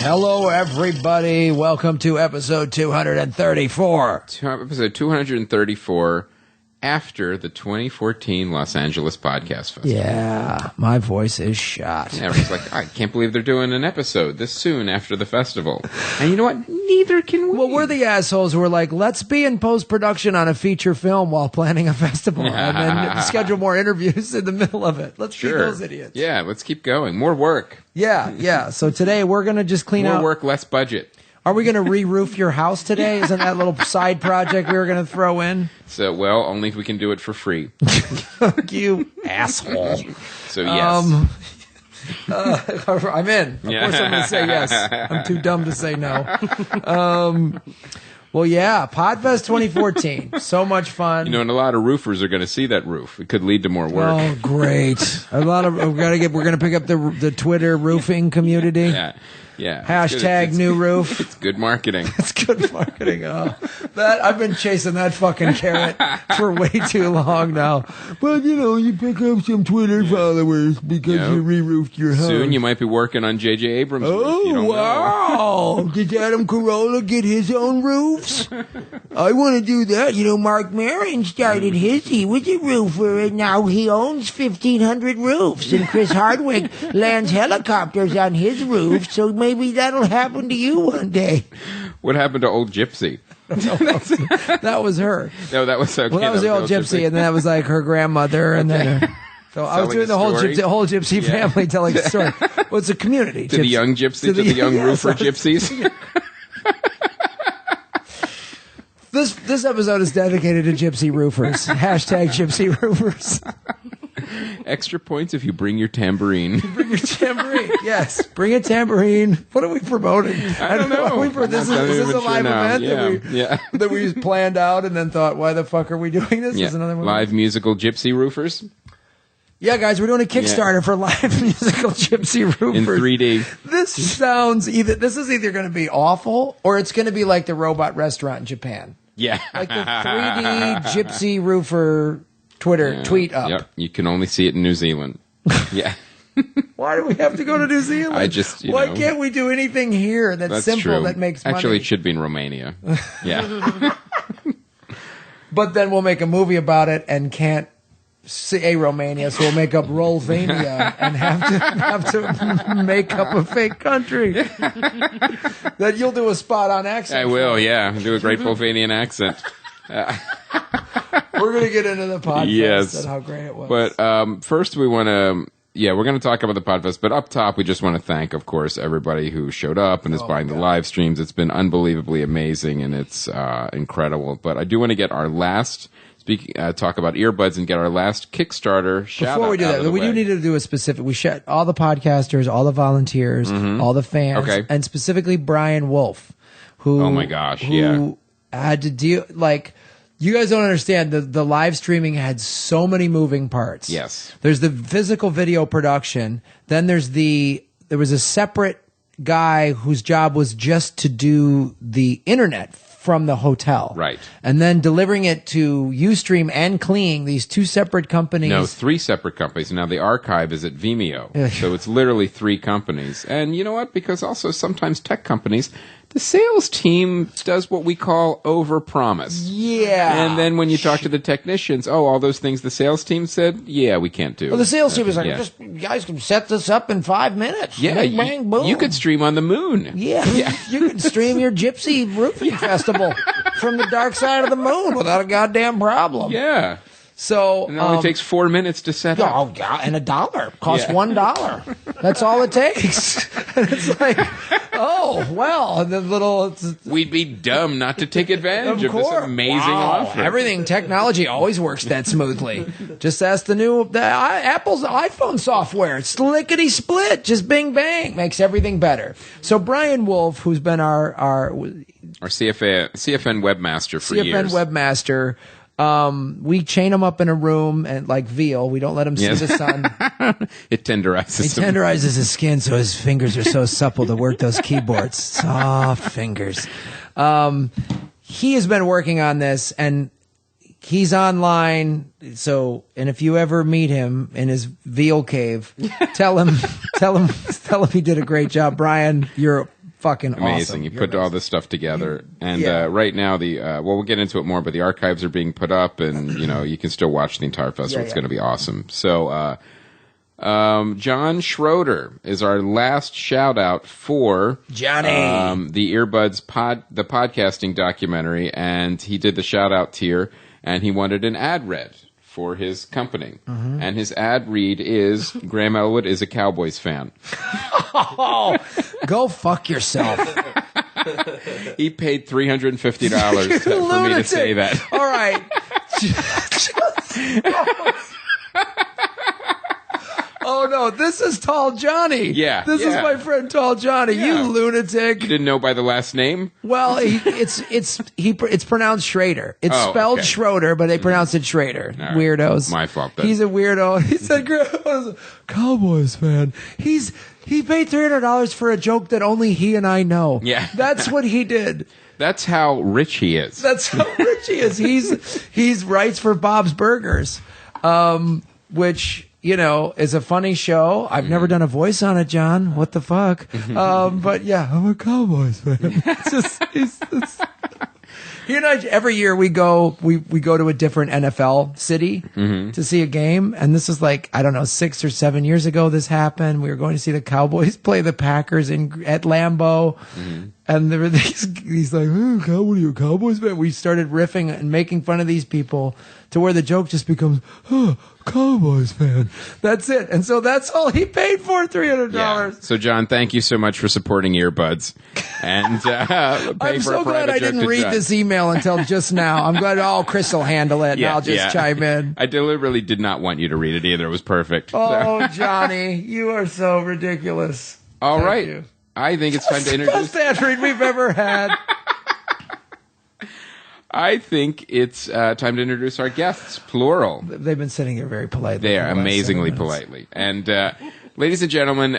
Hello, everybody. Welcome to episode 234. Episode 234 after the 2014 Los Angeles Podcast Festival. Yeah, my voice is shot. Yeah, everyone's like, I can't believe they're doing an episode this soon after the festival. And you know what? Neither can we. Well, we're the assholes who are like, let's be in post-production on a feature film while planning a festival and then schedule more interviews in the middle of it. Let's be those idiots. Yeah, let's keep going. More work. Yeah. So today we're going to just clean out. More work, less budget. Are we going to re-roof your house today? Isn't that little side project we were going to throw in? So, well, only if we can do it for free. You asshole. So, yes. I'm in. Of course I'm going to say yes. I'm too dumb to say no. Well, yeah, Podfest 2014. So much fun. You know, and a lot of roofers are going to see that roof. It could lead to more work. Oh, great. We're going to pick up the Twitter roofing community. Yeah. Hashtag new roof. It's good marketing. It's good marketing. Oh, I've been chasing that fucking carrot for way too long now. But, you pick up some Twitter followers because you re-roofed your house. Soon you might be working on J.J. Abrams' roof. Oh, wow. Did Adam Carolla get his own roofs? I want to do that. Mark Maron started his. He was a roofer, and now he owns 1,500 roofs. And Chris Hardwick lands helicopters on his roof, so maybe that'll happen to you one day. What happened to old Gypsy? That was her. No, that was okay. Well, that was the old Gypsy, and then that was like her grandmother, and then. So I was doing the whole gypsy family telling the story. Well, it's a community. To the young gypsy, to the young roofer gypsies. This episode is dedicated to gypsy roofers. Hashtag gypsy roofers. Extra points if you bring your tambourine. Bring your tambourine. Yes, bring a tambourine. What are we promoting? I don't know. Is this a live event that we planned out and then thought, why the fuck are we doing this? Yeah. Is another one? Live musical gypsy roofers. Yeah, guys, we're doing a Kickstarter for live musical gypsy roofers. In 3D. This is either going to be awful or it's going to be like the robot restaurant in Japan. Yeah. Like the 3D gypsy roofer tweet up. Yep. You can only see it in New Zealand. Yeah. Why do we have to go to New Zealand? Why can't we do anything here that's simple true. that makes money? Actually, it should be in Romania. Yeah. But then we'll make a movie about it and can't say Romania, so we'll make up Rolvania and have to make up a fake country. That you'll do a spot-on accent. I will, yeah. Do a great Slovenian accent. We're going to get into the podcast and how great it was. But first we want to... Yeah, we're going to talk about the Podfest, but up top, we just want to thank, of course, everybody who showed up and is buying the live streams. It's been unbelievably amazing, and it's incredible. But I do want to get our last... talk about earbuds and get our last Kickstarter shout out. Before we do that, we do need to do a specific. We shout all the podcasters, all the volunteers, all the fans, and specifically Brian Wolf, who oh my gosh, who had to deal like. You guys don't understand. The live streaming had so many moving parts. Yes. There's the physical video production. Then there was a separate guy whose job was just to do the internet from the hotel. Right. And then delivering it to Ustream and Kling, these two separate companies. No, three separate companies. Now, the archive is at Vimeo. So it's literally three companies. And you know what? Because also sometimes tech companies, the sales team does what we call overpromise. Yeah. And then when you talk to the technicians, all those things the sales team said, we can't do. Well, the sales team is like, you guys can set this up in 5 minutes. Yeah. Bang, bang, boom. You could stream on the moon. Yeah. You could stream your gypsy roofing festival from the dark side of the moon without a goddamn problem. Yeah. So and it only takes 4 minutes to set up. Oh, God, and $1 costs $1. That's all it takes. It's like, and the little. We'd be dumb not to take advantage of this amazing offer. Everything technology always works that smoothly. Just ask the Apple's iPhone software. It's lickety split. Just bing bang makes everything better. So Brian Wolf, who's been our CFN webmaster for years. CFN webmaster. We chain him up in a room and like veal. We don't let him see the sun. It tenderizes him. It tenderizes his skin so his fingers are so supple to work those keyboards. Soft fingers. He has been working on this and he's online. So, and if you ever meet him in his veal cave, tell him he did a great job. Brian, you're fucking amazing. awesome. You put all this stuff together, and right now we'll get into it more, but the archives are being put up, and you can still watch the entire festival. It's going to be awesome. So, John Schroeder is our last shout out for Johnny, the Earbuds the podcasting documentary, and he did the shout out tier, and he wanted an ad read for his company. And his ad read is, Graham Elwood is a Cowboys fan. Oh, go fuck yourself. He paid $350 for me to say that. All right. Oh, no, this is Tall Johnny. Yeah. This is my friend Tall Johnny. Yeah. You lunatic. You didn't know by the last name? Well, it's pronounced Schrader. It's spelled Schroeder, but they pronounce it Schrader. Right. Weirdos. My fault, then. He's a weirdo. He said, Cowboys fan. He paid $300 for a joke that only he and I know. Yeah. That's what he did. That's how rich he is. That's how rich he is. He's writes for Bob's Burgers, which, is a funny show. I've never done a voice on it, John. What the fuck? But yeah, I'm a Cowboys fan. He and I, every year we go to a different NFL city to see a game. And this is 6 or 7 years ago this happened. We were going to see the Cowboys play the Packers at Lambeau. And there were he's like, what are you, a Cowboys fan? We started riffing and making fun of these people to where the joke just becomes, Cowboys fan. That's it. And so that's all he paid for, $300. Yeah. So, John, thank you so much for supporting Earbuds. And I'm so glad I didn't read this email until just now. I'm glad, Chris will handle it, and I'll just chime in. I deliberately did not want you to read it either. It was perfect. Oh, Johnny, you are so ridiculous. All Thank right. you. I think it's time to introduce... Best ad read we've ever had. I think it's time to introduce our guests, plural. They've been sitting here very politely. They are amazingly politely. And ladies and gentlemen,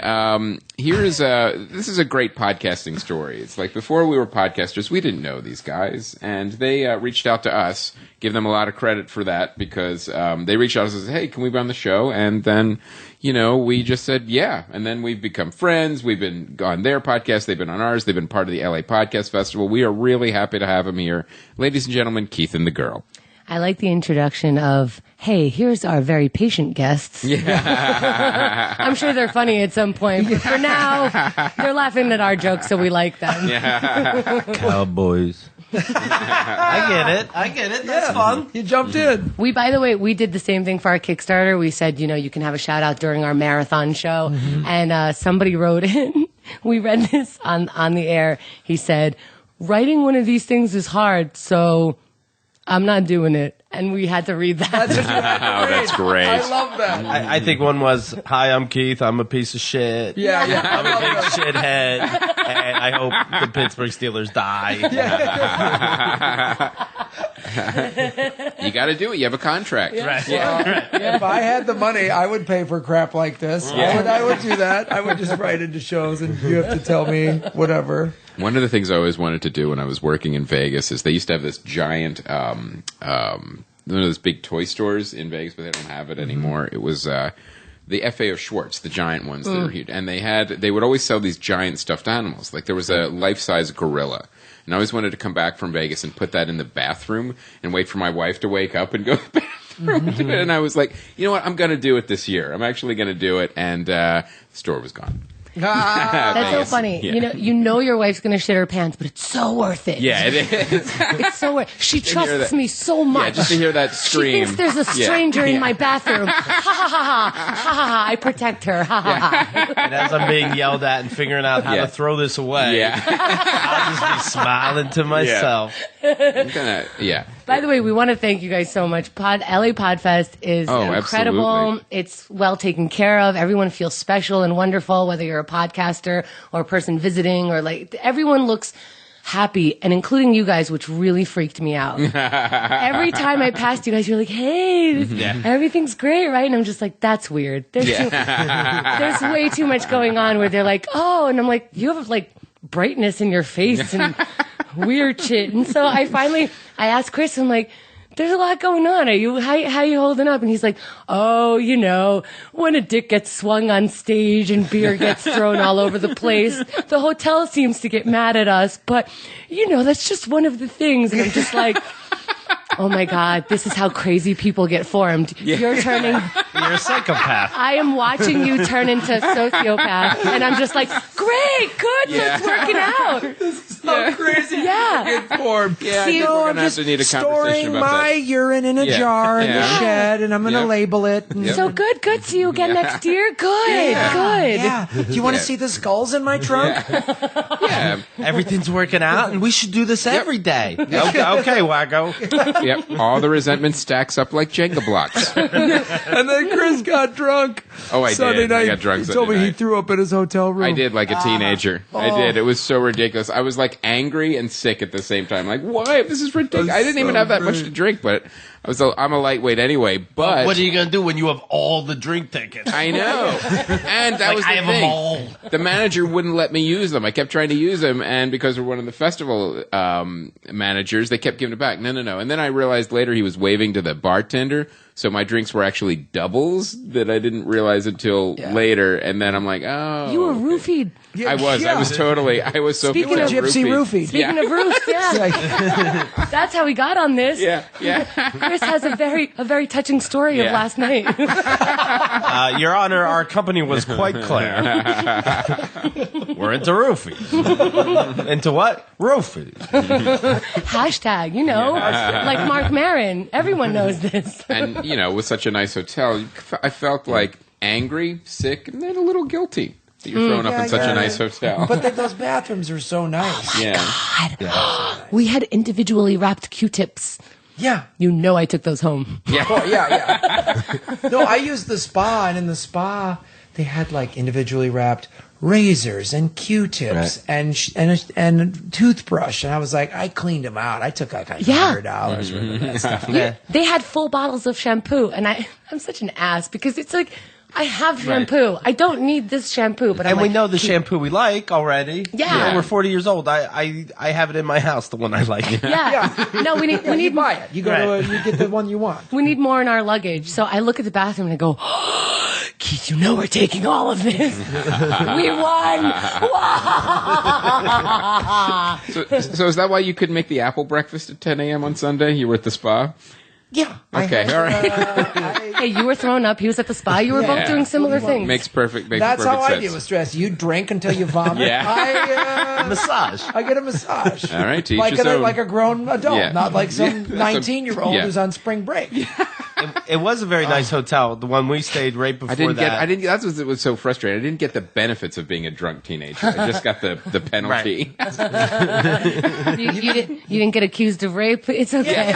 this is a great podcasting story. It's like before we were podcasters, we didn't know these guys, and they reached out to us. Give them a lot of credit for that because they reached out to us and said, hey, can we be on the show? And then, we just said, yeah. And then we've become friends. We've been on their podcast. They've been on ours. They've been part of the LA Podcast Festival. We are really happy to have them here. Ladies and gentlemen, Keith and the girl. I like the introduction of, hey, here's our very patient guests. Yeah. I'm sure they're funny at some point, but for now, they're laughing at our jokes, so we like them. Yeah. Cowboys. I get it. That's fun. You jumped in. By the way, we did the same thing for our Kickstarter. We said, you can have a shout out during our marathon show. And somebody wrote in, we read this on the air. He said, writing one of these things is hard, so I'm not doing it. And we had to read that. That's great. I love that. I think one was, hi, I'm Keith. I'm a piece of shit. Yeah. I'm a big shithead. And I hope the Pittsburgh Steelers die. You got to do it. You have a contract. Right. If I had the money, I would pay for crap like this. I would do that. I would just write into shows, and you have to tell me whatever. One of the things I always wanted to do when I was working in Vegas is they used to have this giant, one of those big toy stores in Vegas, but they don't have it anymore. It was the FAO Schwartz, the giant ones that were huge, and they would always sell these giant stuffed animals. Like there was a life-size gorilla, and I always wanted to come back from Vegas and put that in the bathroom and wait for my wife to wake up and go to the bathroom and do it. And I was like, you know what? I'm going to do it this year. I'm actually going to do it, and the store was gone. That's so funny. Yeah. You know your wife's going to shit her pants, but it's so worth it. Yeah, it is. It's so worth it. She trusts me so much. Yeah, just to hear that scream. She thinks there's a stranger in my bathroom. Ha ha ha ha. Ha ha ha. I protect her. Ha ha ha. And as I'm being yelled at and figuring out how to throw this away, I'll just be smiling to myself. By the way, we want to thank you guys so much. LA Podfest is incredible. Absolutely. It's well taken care of. Everyone feels special and wonderful, whether you're a podcaster or a person visiting, or everyone looks happy, and including you guys, which really freaked me out. Every time I passed you guys, you're like, hey, everything's great, right? And I'm just like, that's weird. There's way too much going on where they're like, oh, and I'm like, you have brightness in your face and weird shit. And so I asked Chris, I'm like, there's a lot going on. How you holding up? And he's like, oh, when a dick gets swung on stage and beer gets thrown all over the place, the hotel seems to get mad at us. But, that's just one of the things. And I'm just like, oh my God, this is how crazy people get formed. Yeah. You're You're a psychopath. I am watching you turn into a sociopath, and I'm just like, great, good, it's working out. This is so crazy. Yeah. Get formed. Yeah, See, I think we're I'm gonna have just to need a conversation storing about my that. urine in a jar in the shed, and I'm going to label it. And So good. See you again next year. Good. Yeah. Do you want to see the skulls in my trunk? Yeah. Everything's working out, and we should do this every day. Okay, wacko. Yep. All the resentment stacks up like Jenga blocks. And then Chris got drunk. Oh, I Sunday did. night. I got drunk He told me Sunday he night. threw up in his hotel room. I did, like a teenager. I did. It was so ridiculous. I was like angry and sick at the same time. Like, why? This is ridiculous. I didn't even have that much to drink, but I'm a lightweight anyway. But What are you going to do when you have all the drink tickets? I know. And that was the I have thing. them all. The manager wouldn't let me use them. I kept trying to use them, and because we're one of the festival managers, they kept giving it back. No. And then I realized later he was waving to the bartender, so my drinks were actually doubles that I didn't realize until later. And then I'm like, oh. You were roofied. I was. I was totally. I was so Speaking of gypsy roofied. Speaking of roofs, that's how we got on this. Yeah. Chris has a very touching story of last night. Your Honor, our company was quite clear. We're into roofies. Into what? Roofies. Hashtag, like Mark Maron. Everyone knows this. And with such a nice hotel, I felt like angry, sick, and then a little guilty that you're thrown up in such a nice hotel. But those bathrooms are so nice. Yeah. We had individually wrapped Q-tips. Yeah. I took those home. Yeah. Oh, yeah. No, I used the spa, and in the spa, they had like individually wrapped razors and Q-tips and a toothbrush, and I was like, I cleaned them out. I took like $100 worth of that stuff. Yeah. They had full bottles of shampoo, and I'm such an ass because it's like, I have shampoo. I don't need this shampoo, but we know the shampoo we like already. Yeah. We're 40 years old. I have it in my house, the one I like. Yeah. No, we need You buy it. You go you get the one you want. we need more in our luggage. So I look at the bathroom and I go, Keith, we're taking all of this. We won. So is that why you couldn't make the apple breakfast at 10 a.m. on Sunday? You were at the spa? Yeah. Okay, all right. Hey, you were thrown up. He was at the spa. You were both doing similar things. Makes perfect That's how sense. I deal with stress. You drink until you vomit. Yeah. Massage. I get a massage. All right, to each like his own. like a grown adult, Yeah. not like some Yeah. 19-year-old Yeah. who's on spring break. It was a very nice hotel. The one we stayed right before that. That's what was so frustrating. I didn't get the benefits of being a drunk teenager. I just got the penalty. You didn't get accused of rape. It's okay.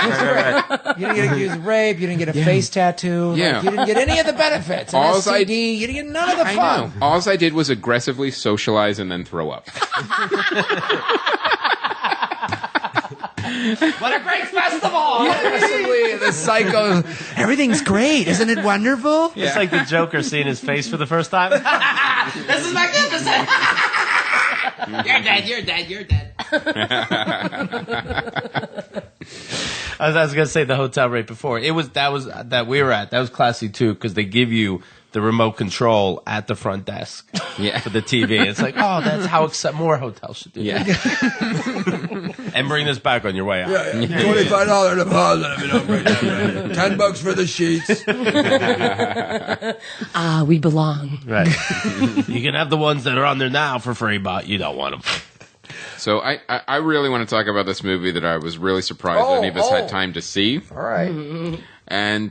You didn't get accused of rape. You didn't get a face tattoo. Yeah. Like, you didn't get any of the benefits. An All's I- STD. You didn't get none of the I fun. know. All I did was aggressively socialize and then throw up. What a great festival! Aggressively, the psycho. Everything's great. Isn't it wonderful? It's like the Joker seeing his face for the first time. This is magnificent. You're dead. I was going to say the hotel right before. That we were at. That was classy too because they give you the remote control at the front desk for the TV. It's like, oh, that's how more hotels should do. Yeah. And bring this back on your way out. $25 deposit. $10 for the sheets. We belong. Right. You can have the ones that are on there now for free, but you don't want them. So I really want to talk about this movie that I was really surprised any of us had time to see. All right. And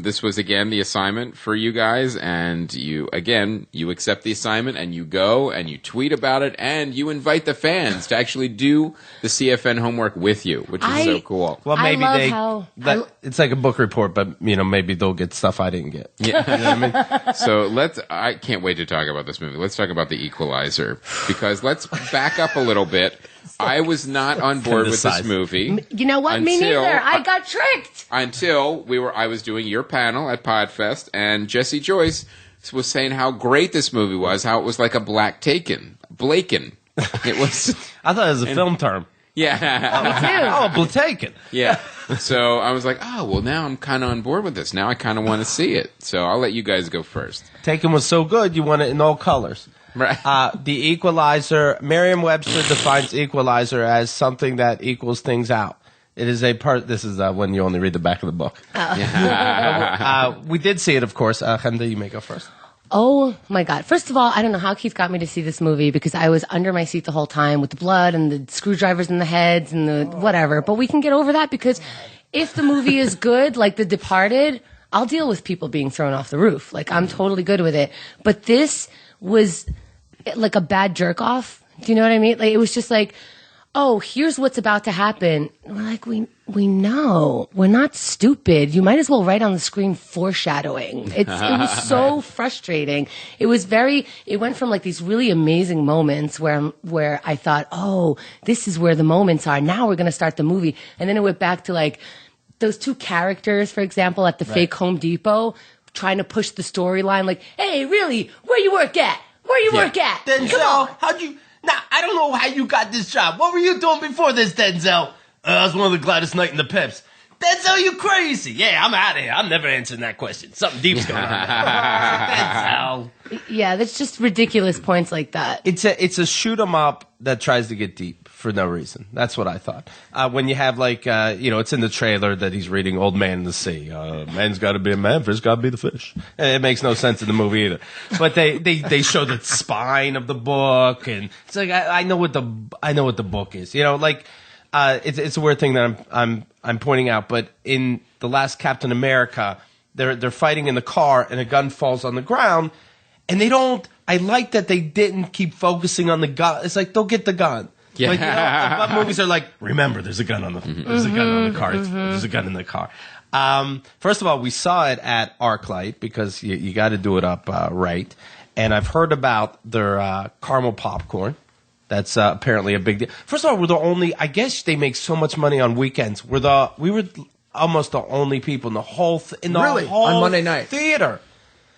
this was, again, the assignment for you guys. And you accept the assignment and you go and you tweet about it and you invite the fans to actually do the CFN homework with you, which is so cool. Well, I maybe love it's like a book report, but maybe they'll get stuff I didn't get. Yeah. You know what I mean? So I can't wait to talk about this movie. Let's talk about the Equalizer because let's back up a little bit. I was not on board with this movie. You know what? Me Until- neither. I got tricked. Until I was doing your panel at Podfest, and Jesse Joyce was saying how great this movie was, how it was like a Blaken. It was. I thought it was a film term. Yeah. Oh, taken. Yeah. So I was like, oh, well, now I'm kind of on board with this. Now I kind of want to see it. So I'll let you guys go first. Taken was so good, you want it in all colors. Right. The Equalizer, Merriam-Webster defines Equalizer as something that equals things out. It is a part. This is when you only read the back of the book. We did see it, of course. Chemda, you may go first. Oh my God. First of all, I don't know how Keith got me to see this movie because I was under my seat the whole time with the blood and the screwdrivers in the heads and the whatever. But we can get over that because if the movie is good, like The Departed, I'll deal with people being thrown off the roof. Like, I'm totally good with it. But this was like a bad jerk off. Do you know what I mean? Like, it was just like, oh, here's what's about to happen. We're like, we know. We're not stupid. You might as well write on the screen foreshadowing. It was so frustrating. It went from like these really amazing moments where I thought, oh, this is where the moments are. Now we're going to start the movie. And then it went back to like those two characters, for example, at the fake Home Depot, trying to push the storyline like, hey, really, where you work at? Where you work at? Denzel, how'd you... Now, I don't know how you got this job. What were you doing before this, Denzel? I was one of the gladdest night in the Pips. Denzel, you crazy. Yeah, I'm out of here. I'm never answering that question. Something deep's going on. Denzel. Yeah, that's just ridiculous points like that. It's a shoot 'em up that tries to get deep for no reason. That's what I thought. When you have like, it's in the trailer that he's reading Old Man in the Sea. Man's got to be a man, fish got to be the fish. And it makes no sense in the movie either. But they show the spine of the book, and it's like I know what the book is. It's a weird thing that I'm pointing out. But in the last Captain America, they're fighting in the car, and a gun falls on the ground, and they don't. I like that they didn't keep focusing on the gun. It's like they'll get the gun. Yeah. Like, but movies are like, remember, there's a gun on the car. There's a gun in the car. First of all, we saw it at ArcLight because you got to do it up right. And I've heard about their caramel popcorn. That's apparently a big deal. First of all, we're the only. I guess they make so much money on weekends. We were almost the only people in the whole on Monday night theater.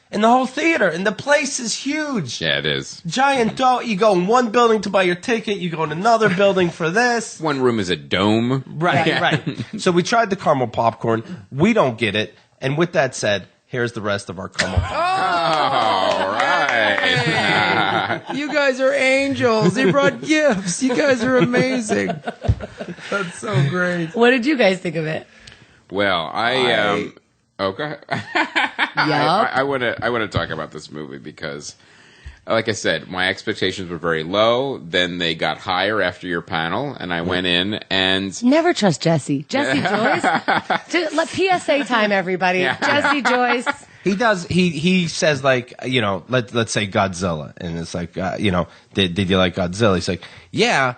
In the whole theater, and the place is huge. Yeah, it is. Giant dome. You go in one building to buy your ticket. You go in another building for this. One room is a dome. Right. So we tried the caramel popcorn. We don't get it. And with that said, here's the rest of our caramel popcorn. All right. You guys are angels. They brought gifts. You guys are amazing. That's so great. What did you guys think of it? Well, Oh, go ahead. I want to talk about this movie because, like I said, my expectations were very low. Then they got higher after your panel, and I went in and never trust Jesse. Jesse Joyce. Let PSA time, everybody. Yeah. Jesse Joyce. He does. He says like let's say Godzilla, and it's like did you like Godzilla? He's like, yeah.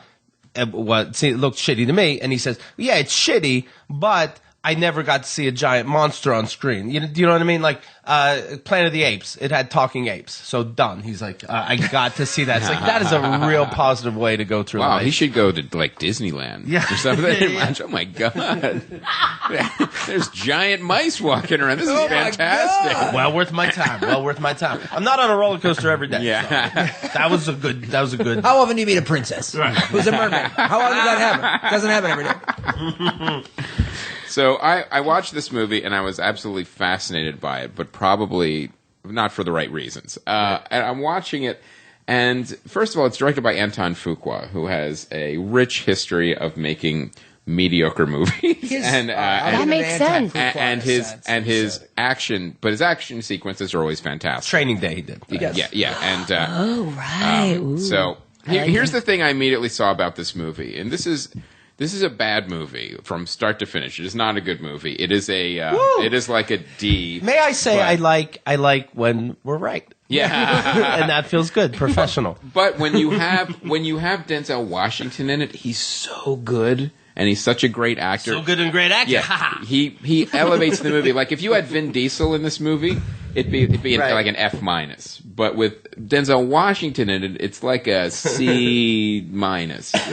See, it looked shitty to me, and he says, yeah, it's shitty, but I never got to see a giant monster on screen. You know what I mean? Like Planet of the Apes, it had talking apes. So done. He's like, I got to see that. It's like that is a real positive way to go through. Wow, life. He should go to like Disneyland or something. Yeah. Oh my god, there's giant mice walking around. This is fantastic. Well worth my time. I'm not on a roller coaster every day. Yeah, so that was a good. How often do you meet a princess? Right. Who's a mermaid? How often does that happen? It doesn't happen every day. So I watched this movie and I was absolutely fascinated by it, but probably not for the right reasons. And I'm watching it, and first of all, it's directed by Anton Fuqua, who has a rich history of making mediocre movies. That makes sense. And his action sequences are always fantastic. Training Day, he did. Yeah. And right. So here's the thing I immediately saw about this movie, and this is a bad movie from start to finish. It is not a good movie. It is it is like a D. May I say I like when we're right. Yeah. And that feels good, professional. But when you have Denzel Washington in it, he's so good. And he's such a great actor. So good and great actor. Yeah, he elevates the movie. Like if you had Vin Diesel in this movie, it'd be like an F-. But with Denzel Washington in it, it's like a C-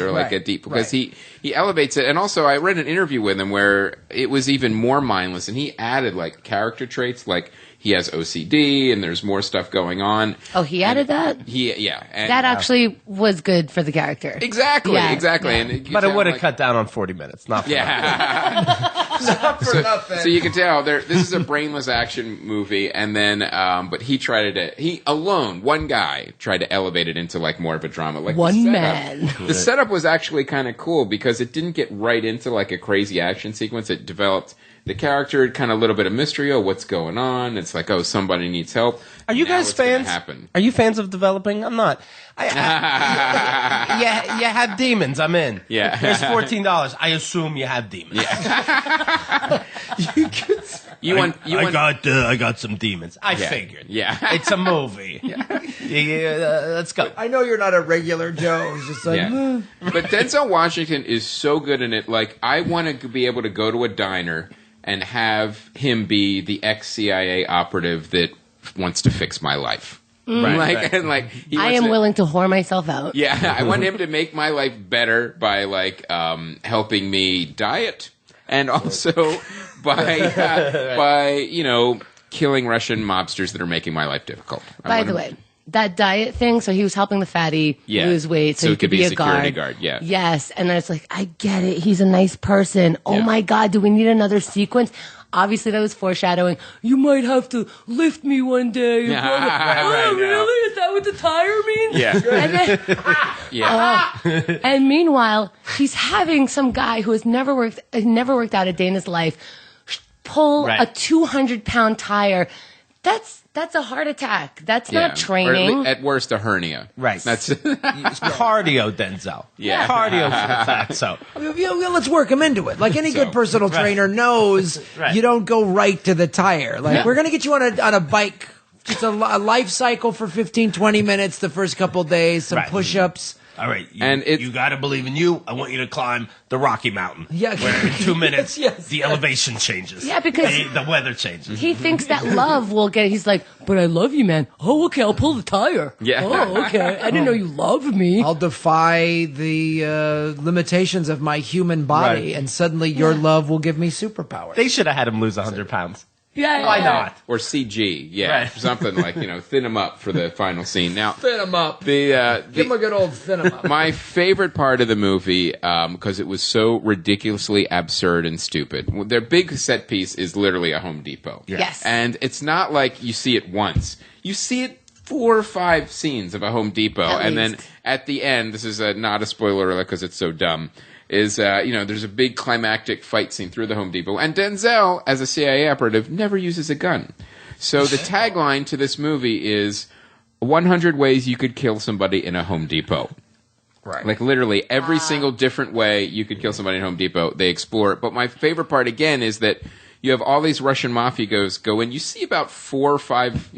or like a D, because he elevates it. And also, I read an interview with him where it was even more mindless, and he added like character traits. Like he has OCD, and there's more stuff going on. Oh, he added that? And that actually was good for the character. Exactly. Yeah. And But it would have cut down on 40 minutes. Not for not for nothing. So you can tell this is a brainless action movie, and then but he alone, one guy, tried to elevate it into like more of a drama. Like one man. The setup was actually kind of cool because it didn't get right into like a crazy action sequence. It developed the character, kind of a little bit of mystery. Oh, what's going on? It's like, oh, somebody needs help. Are you guys fans? Are you fans of developing? I'm not. Yeah, you have demons. I'm in. Yeah. There's $14. I assume you have demons. Yeah. I got some demons. I figured. Yeah. It's a movie. Let's go. I know you're not a regular Joe. It's just like, But Denzel Washington is so good in it. Like, I want to be able to go to a diner and have him be the ex-CIA operative that wants to fix my life. Right. And like, I am willing to whore myself out. Yeah, I want him to make my life better by like helping me diet, and also by killing Russian mobsters that are making my life difficult. By the way, that diet thing, so he was helping the fatty lose weight so he could be a security guard. Yeah. Yes, and then it's like, I get it. He's a nice person. Oh Yeah. my God, do we need another sequence? Obviously, that was foreshadowing. You might have to lift me one day. Really? Is that what the tire means? Yeah. And then, and meanwhile, he's having some guy who has never worked out a day in his life pull a 200-pound tire. That's a heart attack. That's not training. Or at worst, a hernia. Right. That's It's cardio, Denzel. Yeah. Cardio fat, so. let's work him into it. Like any good personal trainer knows, you don't go right to the tire. Like, we're going to get you on a bike. Just a life cycle for 15, 20 minutes the first couple days, some push-ups. All right, you got to believe in you. I want you to climb the Rocky Mountain. Yeah. Where in 2 minutes, Yes. the elevation changes. Yeah, because the weather changes. he thinks that love will get. He's like, but I love you, man. Oh, okay, I'll pull the tire. Yeah. Oh, okay. I didn't know you loved me. I'll defy the limitations of my human body, and suddenly your love will give me superpowers. They should have had him lose 100 pounds. Yeah, Why not? Or CG, something like thin him up for the final scene. Now, Thin him up. give Give him a good old thin him up. My favorite part of the movie, because it was so ridiculously absurd and stupid. Their big set piece is literally a Home Depot. Yes. And it's not like you see it once. You see it 4 or 5 scenes of a Home Depot. At And least. then at the end, this is not a spoiler alert because it's so dumb, is, there's a big climactic fight scene through the Home Depot. And Denzel, as a CIA operative, never uses a gun. So the tagline to this movie is 100 ways you could kill somebody in a Home Depot. Right. Like literally every single different way you could kill somebody in Home Depot, they explore it. But my favorite part again is that you have all these Russian mafia go in. You see about 4 or 5,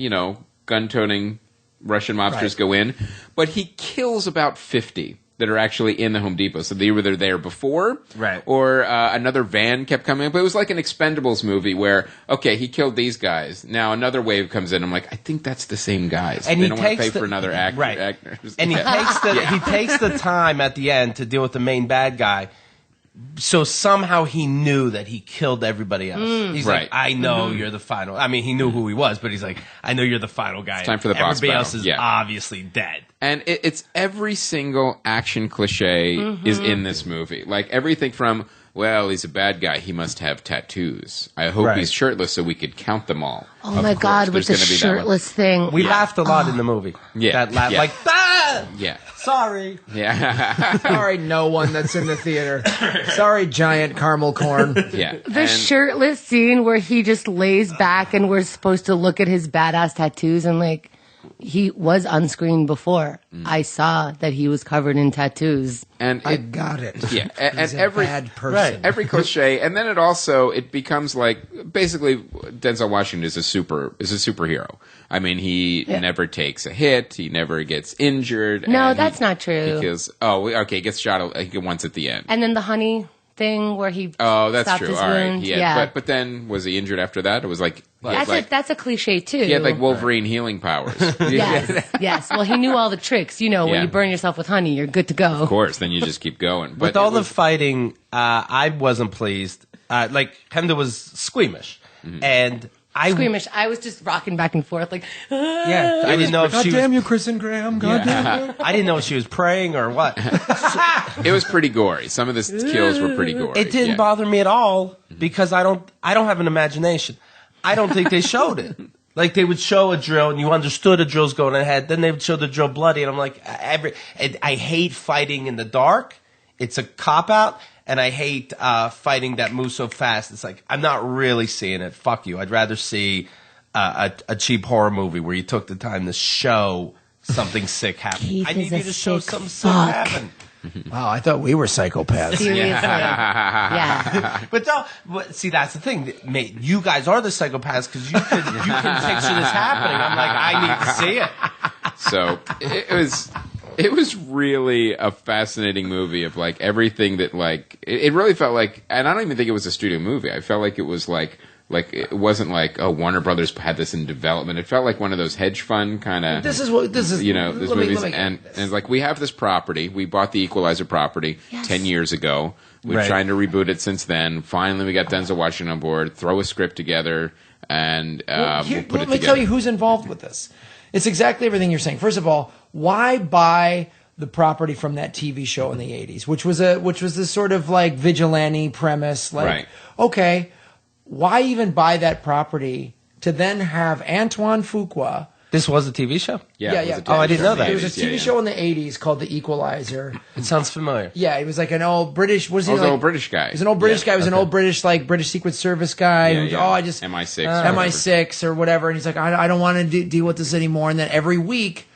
gun-toting Russian mobsters go in, but he kills about 50 that are actually in the Home Depot. So they were either there before, or another van kept coming in. But it was like an Expendables movie where, okay, he killed these guys. Now another wave comes in. I'm like, I think that's the same guys. And they he don't want to takes pay for another actor. Actors. And he takes the time at the end to deal with the main bad guy. So somehow he knew that he killed everybody else. He's like, I know you're the final. I mean, he knew who he was, but he's like, I know you're the final guy. It's time for the boss Everybody battle. else is obviously dead. And it's every single action cliche is in this movie. Like everything from, well, he's a bad guy. He must have tattoos. I hope he's shirtless so we could count them all. Oh my God, with the shirtless thing. We laughed a lot in the movie. Yeah. That laugh, like, ah! Yeah. Sorry. Yeah. Sorry, no one that's in the theater. Sorry, giant caramel corn. Yeah. The shirtless scene where he just lays back and we're supposed to look at his badass tattoos and like, he was on screen before. I saw that he was covered in tattoos. And I got it. Yeah. He's a bad person. Every cliche, and then it becomes like basically Denzel Washington is a superhero. I mean, he never takes a hit. He never gets injured. No, that's not true. Because he gets shot once at the end. And then the honey thing where he that's stopped true. his All right, wound. yeah. But then was he injured after that? It was like that's a cliche too. he had like Wolverine healing powers. Yes. Well, he knew all the tricks. When you burn yourself with honey, you're good to go. Of course, then you just keep going. But with all the fighting, I wasn't pleased. Like Hemda was squeamish, and squeamish. I was just rocking back and forth like, Yeah, I didn't know if God she damn was, you, Chris and Graham. God damn you. I didn't know if she was praying or what. It was pretty gory. Some of the kills were pretty gory. It didn't bother me at all because I don't have an imagination. I don't think they showed it. Like they would show a drill and you understood a drill's going ahead. Then they would show the drill bloody, and I'm like, I hate fighting in the dark. It's a cop out. And I hate fighting that moves so fast. It's like, I'm not really seeing it. Fuck you. I'd rather see a cheap horror movie where you took the time to show something sick happen. Keith I need is you a to show sick something sick fuck. happen. Wow, I thought we were psychopaths. seriously. Yeah. But see, that's the thing. Mate, you guys are the psychopaths because you can picture this happening. I'm like, I need to see it. So it was really a fascinating movie of like everything that like it really felt like, and I don't even think it was a studio movie. I felt like it was like it wasn't like, oh, Warner Brothers had this in development. It felt like one of those hedge fund kind of This is these movies, and like we have this property. We bought the Equalizer property 10 years ago. We're trying to reboot it since then. Finally, we got Denzel Washington on board. Throw a script together, and we'll put it together. Let me tell you who's involved with this. It's exactly everything you're saying. First of all, why buy the property from that TV show in the 80s, which was this sort of like vigilante premise? Like, okay, why even buy that property to then have Antoine Fuqua? This was a TV show? Yeah. I didn't know that. There was a TV show in the 80s called The Equalizer. It sounds familiar. Yeah, he was like an old British. Was he was like an old British guy? He was an old British guy. He was an old British British Secret Service guy. Yeah, Who, yeah. I just MI6 MI6 or whatever. And he's like, I don't want to deal with this anymore. And then every week,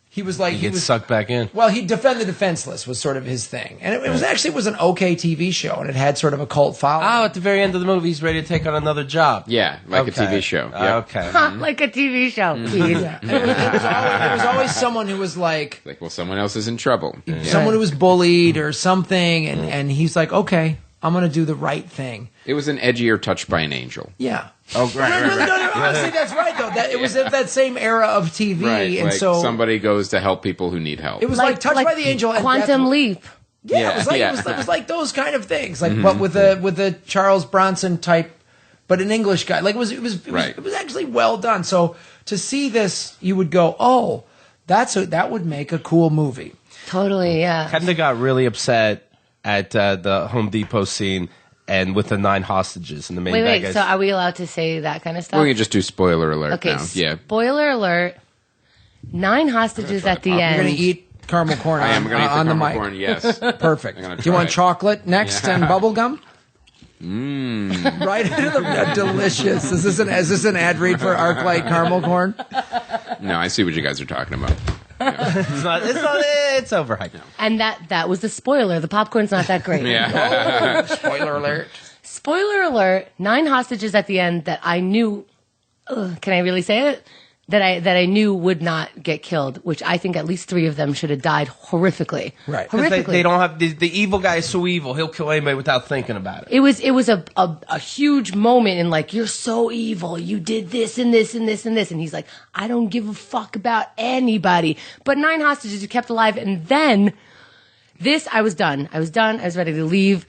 he was like, He gets sucked back in. Well, he'd defend the defenseless was sort of his thing, and it was actually an okay TV show, and it had sort of a cult following. Oh, at the very end of the movie, he's ready to take on another job. Yeah, like a TV show. Yep. Okay. Like a TV show. Yeah. And it was always someone who was like Well, someone else is in trouble. someone who was bullied or something, and he's like, okay, I'm going to do the right thing. It was an edgier Touched by an Angel. Yeah. Oh, right. No, honestly, that's right, though. It was that same era of TV, Right, and like so somebody goes to help people who need help. it was like Touched by the Angel. and Quantum Death- Leap. Yeah, it was like it was like those kind of things, like but with a Charles Bronson type, but an English guy. Like it was actually well done. So to see this, you would go, oh, that would make a cool movie. Totally, yeah. Kenda got really upset at the Home Depot scene and with the 9 hostages and the main bad Wait. guys. So are we allowed to say that kind of stuff? We can just do spoiler alert Okay. now. Yeah. Spoiler alert. 9 hostages at the You're end. going to eat caramel corn I am going to eat the on the caramel mic. corn, yes. Perfect. I'm gonna Do you try want it. chocolate next and bubble gum? Right into the delicious. Is this an ad read for ArcLight caramel corn? No, I see what you guys are talking about. It's overhyped. And that was the spoiler. The popcorn's not that great. Yeah. Spoiler alert. Spoiler alert, 9 hostages at the end that I knew, can I really say it? That I knew would not get killed, which I think at least 3 of them should have died horrifically. Right. 'Cause Horrifically. they don't have the evil guy is so evil he'll kill anybody without thinking about it. It was a huge moment in like, you're so evil. You did this and this and this and this. And he's like, I don't give a fuck about anybody. But 9 hostages you kept alive. And then I was done. I was ready to leave.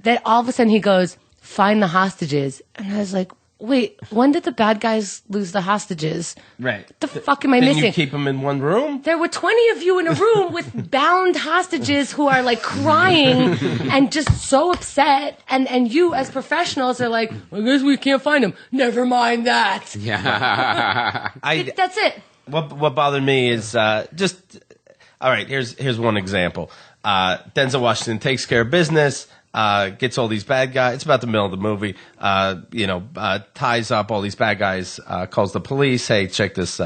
Then all of a sudden he goes, find the hostages. And I was like, wait, when did the bad guys lose the hostages? Right. What the fuck am I Then missing? you keep them in one room? There were 20 of you in a room with bound hostages who are like crying and just so upset. And you as professionals are like, I guess we can't find them. Never mind that. Yeah. That's it. What bothered me is just all right. Here's one example. Denzel Washington takes care of business. Gets all these bad guys. It's about the middle of the movie. Ties up all these bad guys. Calls the police. Hey, check this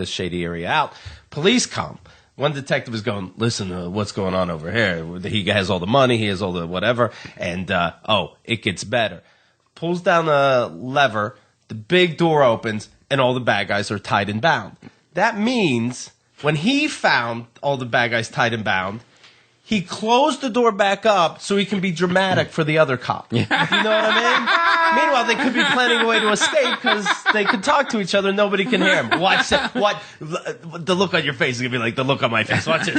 shady area out. Police come. One detective is going, listen to what's going on over here. He has all the money. He has all the whatever. And it gets better. Pulls down the lever. The big door opens, and all the bad guys are tied and bound. That means when he found all the bad guys tied and bound, he closed the door back up so he can be dramatic for the other cop. You know what I mean? Meanwhile, they could be planning a way to escape because they could talk to each other and nobody can hear them. Watch that. What? The look on your face is going to be like the look on my face. Watch it.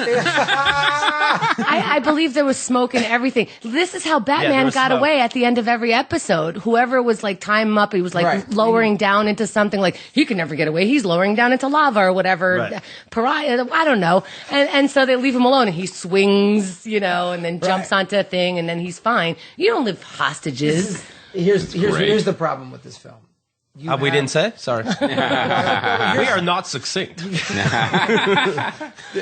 I believe there was smoke and everything. This is how Batman got smoke. away at the end of every episode. Whoever was like tying him up, he was like lowering down into something like he could never get away. He's lowering down into lava or whatever. Right. Pariah, I don't know. And so they leave him alone and he swings, and then jumps onto a thing and then he's fine. You don't live hostages. Here's the problem with this film. We didn't say? Sorry. We are not succinct.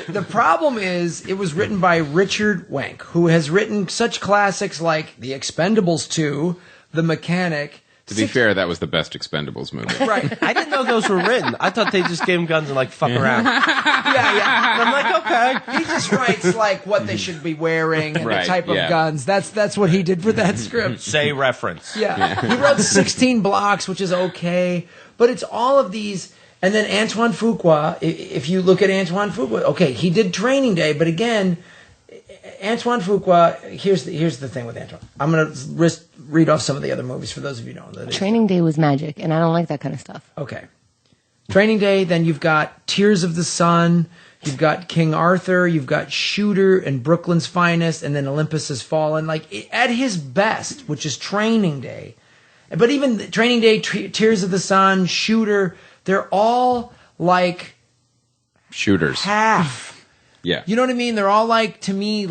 The problem is, it was written by Richard Wenk, who has written such classics like The Expendables 2, The Mechanic. To be fair, that was the best Expendables movie. Right. I didn't know those were written. I thought they just gave him guns and fuck around. Yeah. And I'm like, okay. He just writes what they should be wearing and Right, the type of yeah. guns. That's what he did for that script. Say reference. Yeah. He wrote 16 Blocks, which is okay, but it's all of these. And then Antoine Fuqua, if you look at Antoine Fuqua, okay, he did Training Day, but again, Antoine Fuqua, here's the thing with Antoine. I'm going to read off some of the other movies for those of you who don't know. Training Day was magic, and I don't like that kind of stuff. Okay. Training Day, then you've got Tears of the Sun, you've got King Arthur, you've got Shooter and Brooklyn's Finest, and then Olympus Has Fallen. At his best, which is Training Day, but even Training Day, Tears of the Sun, Shooter, they're all Shooters. half. Yeah. You know what I mean? They're all to me,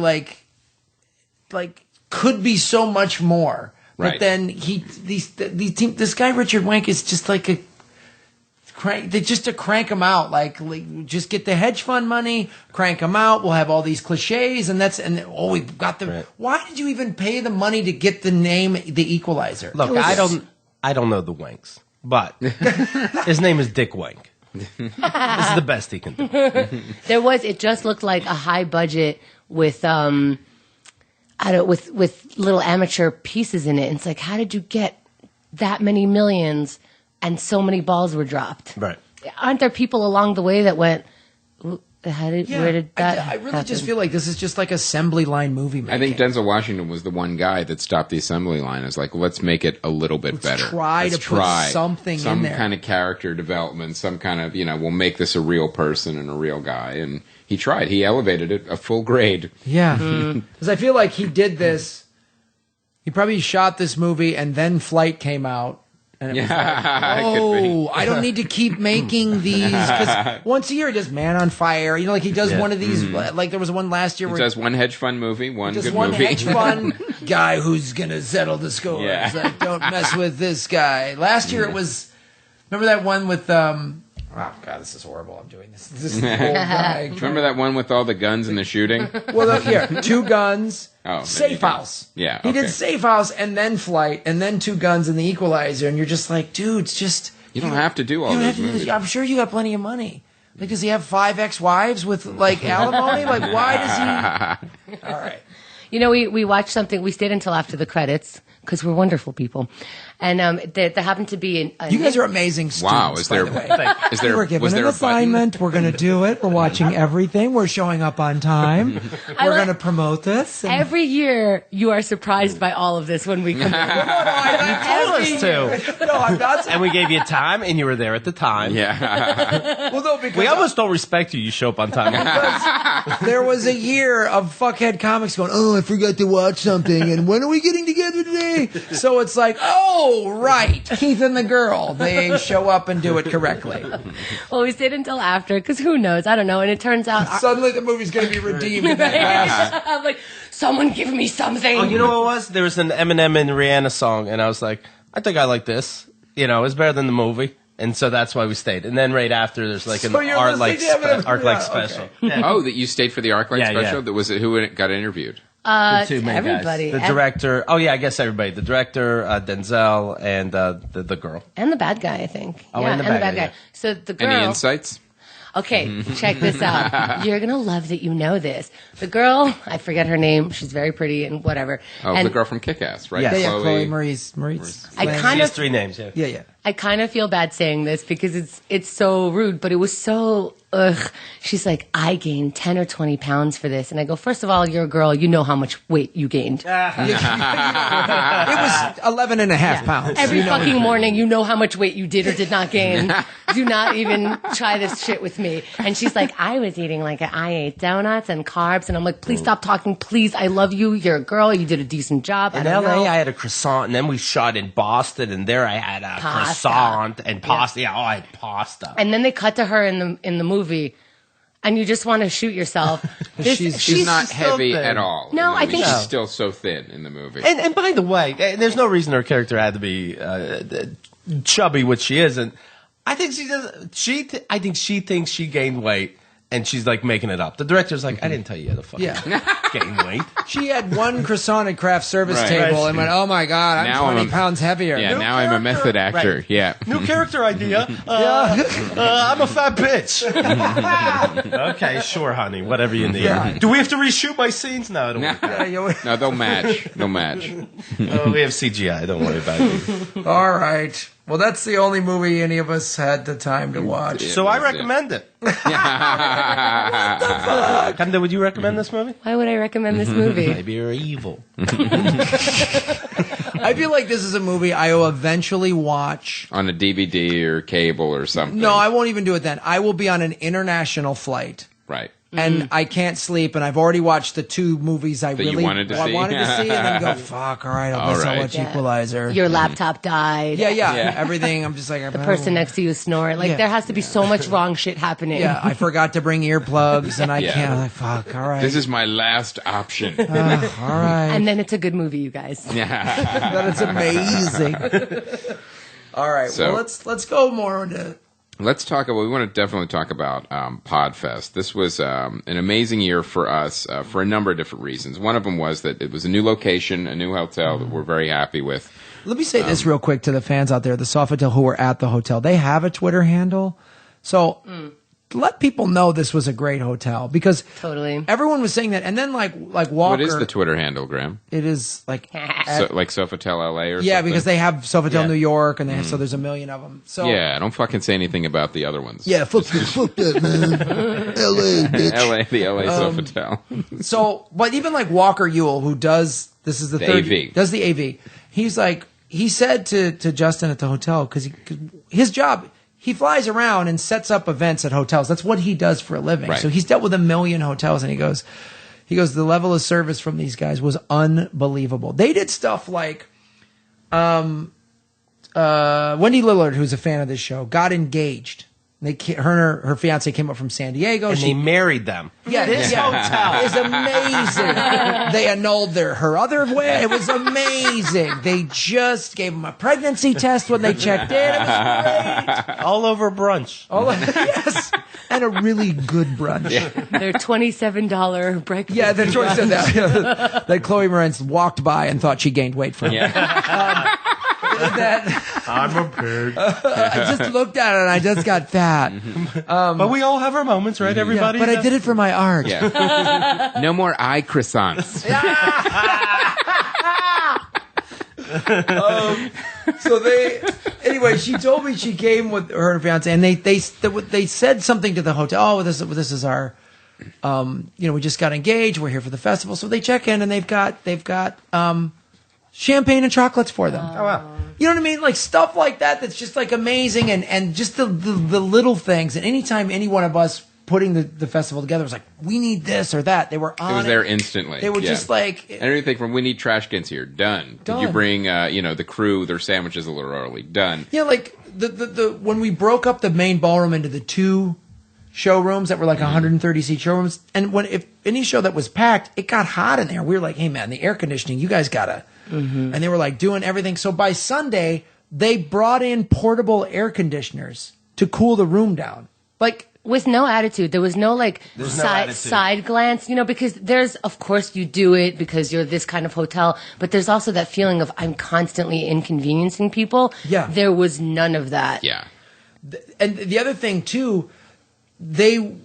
could be so much more. But Right. then this guy Richard Wenk is just to crank them out. Just get the hedge fund money, crank them out. We'll have all these cliches, we've got the. Right. Why did you even pay the money to get the name The Equalizer? Look, I don't know the Wanks, but his name is Dick Wank. This is the best he can do. It just looked like a high budget with with little amateur pieces in it. And it's like, how did you get that many millions and so many balls were dropped? Right. Aren't there people along the way that went, where did that I really happen? just feel like this is just assembly line movie making. I think Denzel Washington was the one guy that stopped the assembly line. It's let's make it a little bit better. Let's put something in there. Some kind of character development, some kind of, we'll make this a real person and a real guy. And he tried. He elevated it a full grade. Yeah. Because I feel like he did this. He probably shot this movie and then Flight came out. And it was I don't need to keep making these. Because once a year he does Man on Fire. He does one of these. There was one last year He where does one hedge fund movie, one just good one movie. hedge fund guy who's going to settle the scores. Yeah. Don't mess with this guy. Last year it was. Remember that one with. Oh, God, this is horrible. I'm doing this. This is the old guy. Remember that one with all the guns and the shooting? Well, here, 2 Guns, Oh, there Safe you go. House. Yeah, He did okay. Safe House and then Flight and then 2 Guns and The Equalizer, and you're just like, dude, it's just... You don't have to do all you don't those have to do this. movies. I'm sure you got plenty of money. Does he have 5 ex-wives with, alimony? Why does he... All right. We watched something. We stayed until after the credits because we're wonderful people. And there happened to be You guys are amazing students, Wow, is there? by the way. Is there? We were given Was there an a button? assignment. We're going to do it. We're watching everything. We're showing up on time. We're going to promote this. And Every year, you are surprised by all of this when we come in. Told us to. no, I'm not. And we gave you time, and you were there at the time. Yeah. Well, no, because We almost don't respect you. You show up on time. there was a year of fuckhead comics going, oh, I forgot to watch something, and when are we getting together today? So it's like, oh, right, Keith and the girl. They show up and do it correctly. Well, we stayed until after because who knows? I don't know. And it turns out, Suddenly the movie's going to be redeemed in that last. I'm like, someone give me something. Oh, you know what it was? There was an Eminem and Rihanna song, and I was like, I think I like this. It's better than the movie. And so that's why we stayed. And then right after, there's an So you're Art-like listening to Eminem? Art-like Yeah, special. okay. Yeah. Oh, that you stayed for the ArcLight Yeah, special? yeah. That was it. Who got interviewed? The two main everybody. guys. The director. Oh, yeah, I guess everybody. The director, Denzel, and the girl. And the bad guy, I think. Oh, yeah, and the bad guy, guy. yeah. So the girl. Any insights? Okay, check this out. You're gonna love that you know this. The girl, I forget her name. She's very pretty and whatever. Oh, and the girl from Kick-Ass, right? Yeah. Yeah, Chloe Maurice. I Lane. kind She has of, 3 names, yeah. Yeah. I kind of feel bad saying this because it's so rude, but it was so ugh. She's like, I gained 10 or 20 pounds for this. And I go, first of all, you're a girl. You know how much weight you gained. It was 11 and a half pounds. Every fucking morning, you know how much weight you did or did not gain. Do not even try this shit with me. And she's like, I was eating I ate donuts and carbs. And I'm like, please stop talking. Please, I love you. You're a girl. You did a decent job. In LA, I had a croissant, and then we shot in Boston, and there I had a croissant and pasta. Yeah, I had pasta. And then they cut to her in the movie, and you just want to shoot yourself. She's not heavy thin. at all. No, I think she's still so thin in the movie. And by the way, there's no reason her character had to be chubby, which she isn't. I think she does. I think she thinks she gained weight. And she's like making it up. The director's like, I didn't tell you how to fucking gain weight. She had one croissant at craft service table and went, oh my God, I'm 20 pounds heavier. Yeah, now I'm a method actor. Right. Yeah. New character idea. I'm a fat bitch. Okay, sure, honey. Whatever you need. Yeah. Do we have to reshoot my scenes? No, I don't. No, they'll match. They'll match. We have CGI. Don't worry about it. All right. Well, that's the only movie any of us had the time to watch. So I recommend it. Kanda, would you recommend this movie? Why would I recommend this movie? Maybe you're evil. I feel like this is a movie I will eventually watch. On a DVD or cable or something. No, I won't even do it then. I will be on an international flight. Right. And I can't sleep, and I've already watched the two movies I wanted to see, and then go, fuck, all right, I'll watch Equalizer. Your laptop died. Yeah. Everything, I'm just like... The person next to you snoring. There has to be so much wrong shit happening. Yeah, I forgot to bring earplugs, and I can't. I'm like, fuck, all right. This is my last option. All right. And then it's a good movie, you guys. Then it's amazing. All right, so, well, let's go more into... Let's talk about, we want to definitely talk about Podfest. This was an amazing year for us for a number of different reasons. One of them was that it was a new location, a new hotel that we're very happy with. Let me say this real quick to the fans out there, the Sofitel who were at the hotel. They have a Twitter handle. So let people know this was a great hotel because totally everyone was saying that. And then like Walker. What is the Twitter handle, Graham? It is like like Sofitel LA or something? Yeah, because they have Sofitel New York and they have, so there's a million of them. So yeah, don't fucking say anything about the other ones. Yeah, fuck that, man. LA, bitch. The LA Sofitel. So, but even like Walker Ewell, who does, this is the third, AV. Does the AV. He's like, he said to Justin at the hotel, because his job, he flies around and sets up events at hotels. That's what he does for a living. Right. So he's dealt with a million hotels, and he goes, the level of service from these guys was unbelievable. They did stuff like, Wendy Lillard, who's a fan of this show, got engaged. Her and her fiance came up from San Diego. And they married them. Yeah, this hotel is amazing. They annulled her other wedding. It was amazing. They just gave them a pregnancy test when they checked in. It was great. All over brunch. Yes. And a really good brunch. Yeah. Their $27 breakfast. Yeah, the choice of that Chloe Moretz walked by and thought she gained weight from. Yeah. I'm a pig. I just looked at it and I just got fat. But we all have our moments, right, everybody? Yeah, but I did it for my art. Yeah. No more eye croissants. Anyway, she told me she came with her fiance, and they said something to the hotel. Oh, this is our, we just got engaged. We're here for the festival, so they check in and they've got champagne and chocolates for them. Oh wow. You know what I mean? Like stuff like that that's just like amazing, and just the little things. And anytime any one of us putting the festival together was like, we need this or that, they were on it. Was there instantly. They were just like... Everything from, we need trash cans here, done. Did you bring, the crew, their sandwiches a little early, done. Yeah, like the when we broke up the main ballroom into the two showrooms that were like 130 seat showrooms, and if any show that was packed, it got hot in there. We were like, hey man, the air conditioning, you guys gotta... And they were like doing everything. So by Sunday, they brought in portable air conditioners to cool the room down. Like, with no attitude. There was no side glance, because there's, of course you do it because you're this kind of hotel, but there's also that feeling of I'm constantly inconveniencing people. Yeah. There was none of that. Yeah. And the other thing too, they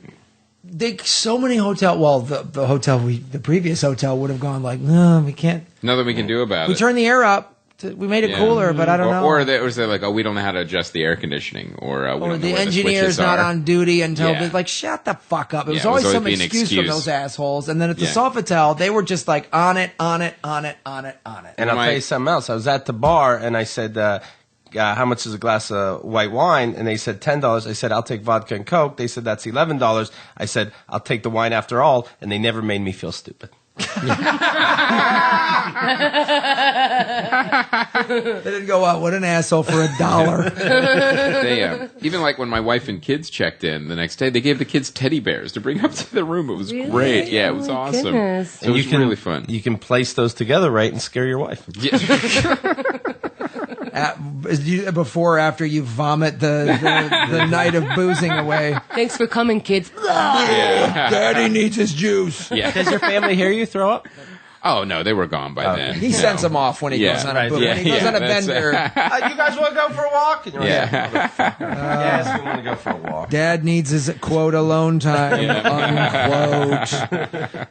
so many the previous hotel would have gone like, no, we can't. Nothing we can do about it. We turn the air up we made it cooler, but I don't know. Or was there like, oh, we don't know how to adjust the air conditioning, or we don't know the where engineer's the not are. on duty until Yeah. like, shut the fuck up. It was Yeah, it was always some always being excuse from excuse. those assholes. And then at the Sofitel, they were just like on it. And I'll tell you something else. I was at the bar and I said, how much is a glass of white wine? And they said $10. I said, I'll take vodka and Coke. They said, that's $11. I said, I'll take the wine after all. And they never made me feel stupid. They didn't go out. What an asshole for $1. They, even like when my wife and kids checked in the next day, they gave the kids teddy bears to bring up to the room. It was great. Yeah, it was awesome. Goodness. So it was really fun. You can place those together right and scare your wife. Yeah. Before or after you vomit the night of boozing away. Thanks for coming, kids. Daddy needs his juice. Yeah. Does your family hear you throw up? Oh no, they were gone by then. He sends them off when he goes on a when he goes on a bender. You guys want to go for a walk? And you're like, Yeah. yes, we want to go for a walk. Dad needs his quote alone time.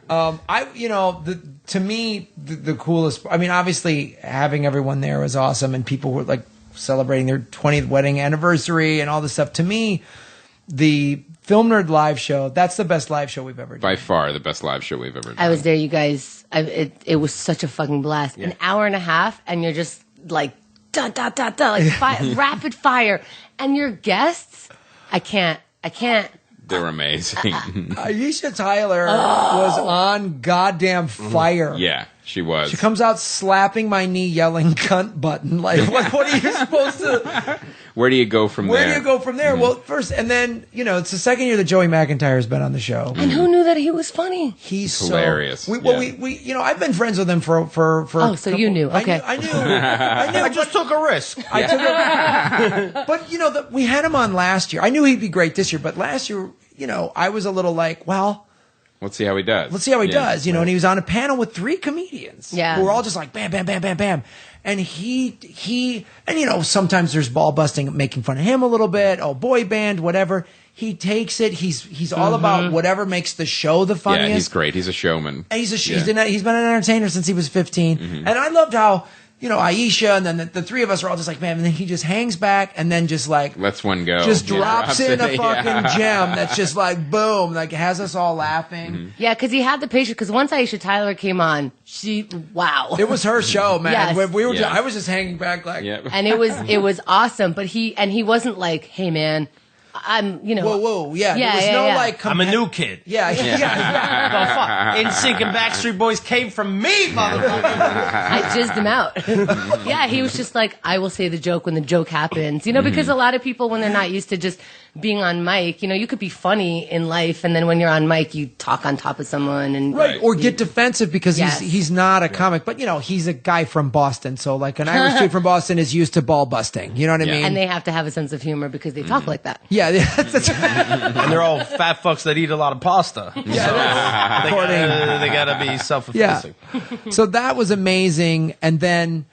Unquote. To me, the coolest. I mean, obviously, having everyone there was awesome, and people were like celebrating their 20th wedding anniversary and all this stuff. To me, the Film Nerd live show, that's the best live show we've ever done. By far the best live show we've ever done. I was there, you guys. It was such a fucking blast. An hour and a half, and you're just like, da, da, da, da, like rapid fire. And your guests, I can't. They were amazing. Aisha Tyler was on goddamn fire. Yeah, she was. She comes out slapping my knee, yelling "cunt button." Like, what are you supposed to? Where do you go from there? Where do you go from there? Well, first, and then it's the second year that Joey McIntyre's been on the show. And who knew that he was funny? He's hilarious. We I've been friends with him for. Oh, so you knew? Okay, I knew. I just took a risk. But we had him on last year. I knew he'd be great this year, but last year, I was a little like, well, let's see how he does. Let's see how he does. And he was on a panel with 3 comedians. Yeah. Who were all just like bam, bam, bam, bam, bam. And sometimes there's ball busting, making fun of him a little bit. Oh, boy band, whatever. He takes it. He's all about whatever makes the show the funniest. Yeah, he's great. He's a showman. And he's been an entertainer since he was 15. And I loved how, Aisha and then the 3 of us are all just like, man, and then he just hangs back and then just like lets one go. Just drops in a fucking gem that's just like boom, like has us all laughing. Yeah, because he had the patience. Because once Aisha Tyler came on, wow, it was her show, man. Yes. When we were, I was just hanging back like, and it was awesome. But he wasn't like, hey man, I'm whoa, yeah. Yeah, there was yeah, no yeah. like. I'm a new kid. Yeah. NSYNC and Backstreet Boys came from me, motherfucker. I jizzed him out. Yeah, he was just like, I will say the joke when the joke happens. Because a lot of people, when they're not used to just being on mic, you could be funny in life, and then when you're on mic, you talk on top of someone and or get defensive because he's not a comic, but he's a guy from Boston, so like an Irish dude from Boston is used to ball busting. You know what I mean? And they have to have a sense of humor because they talk like that. Yeah, that's and they're all fat fucks that eat a lot of pasta. So they gotta be self-effacing. Yeah. So that was amazing, and then.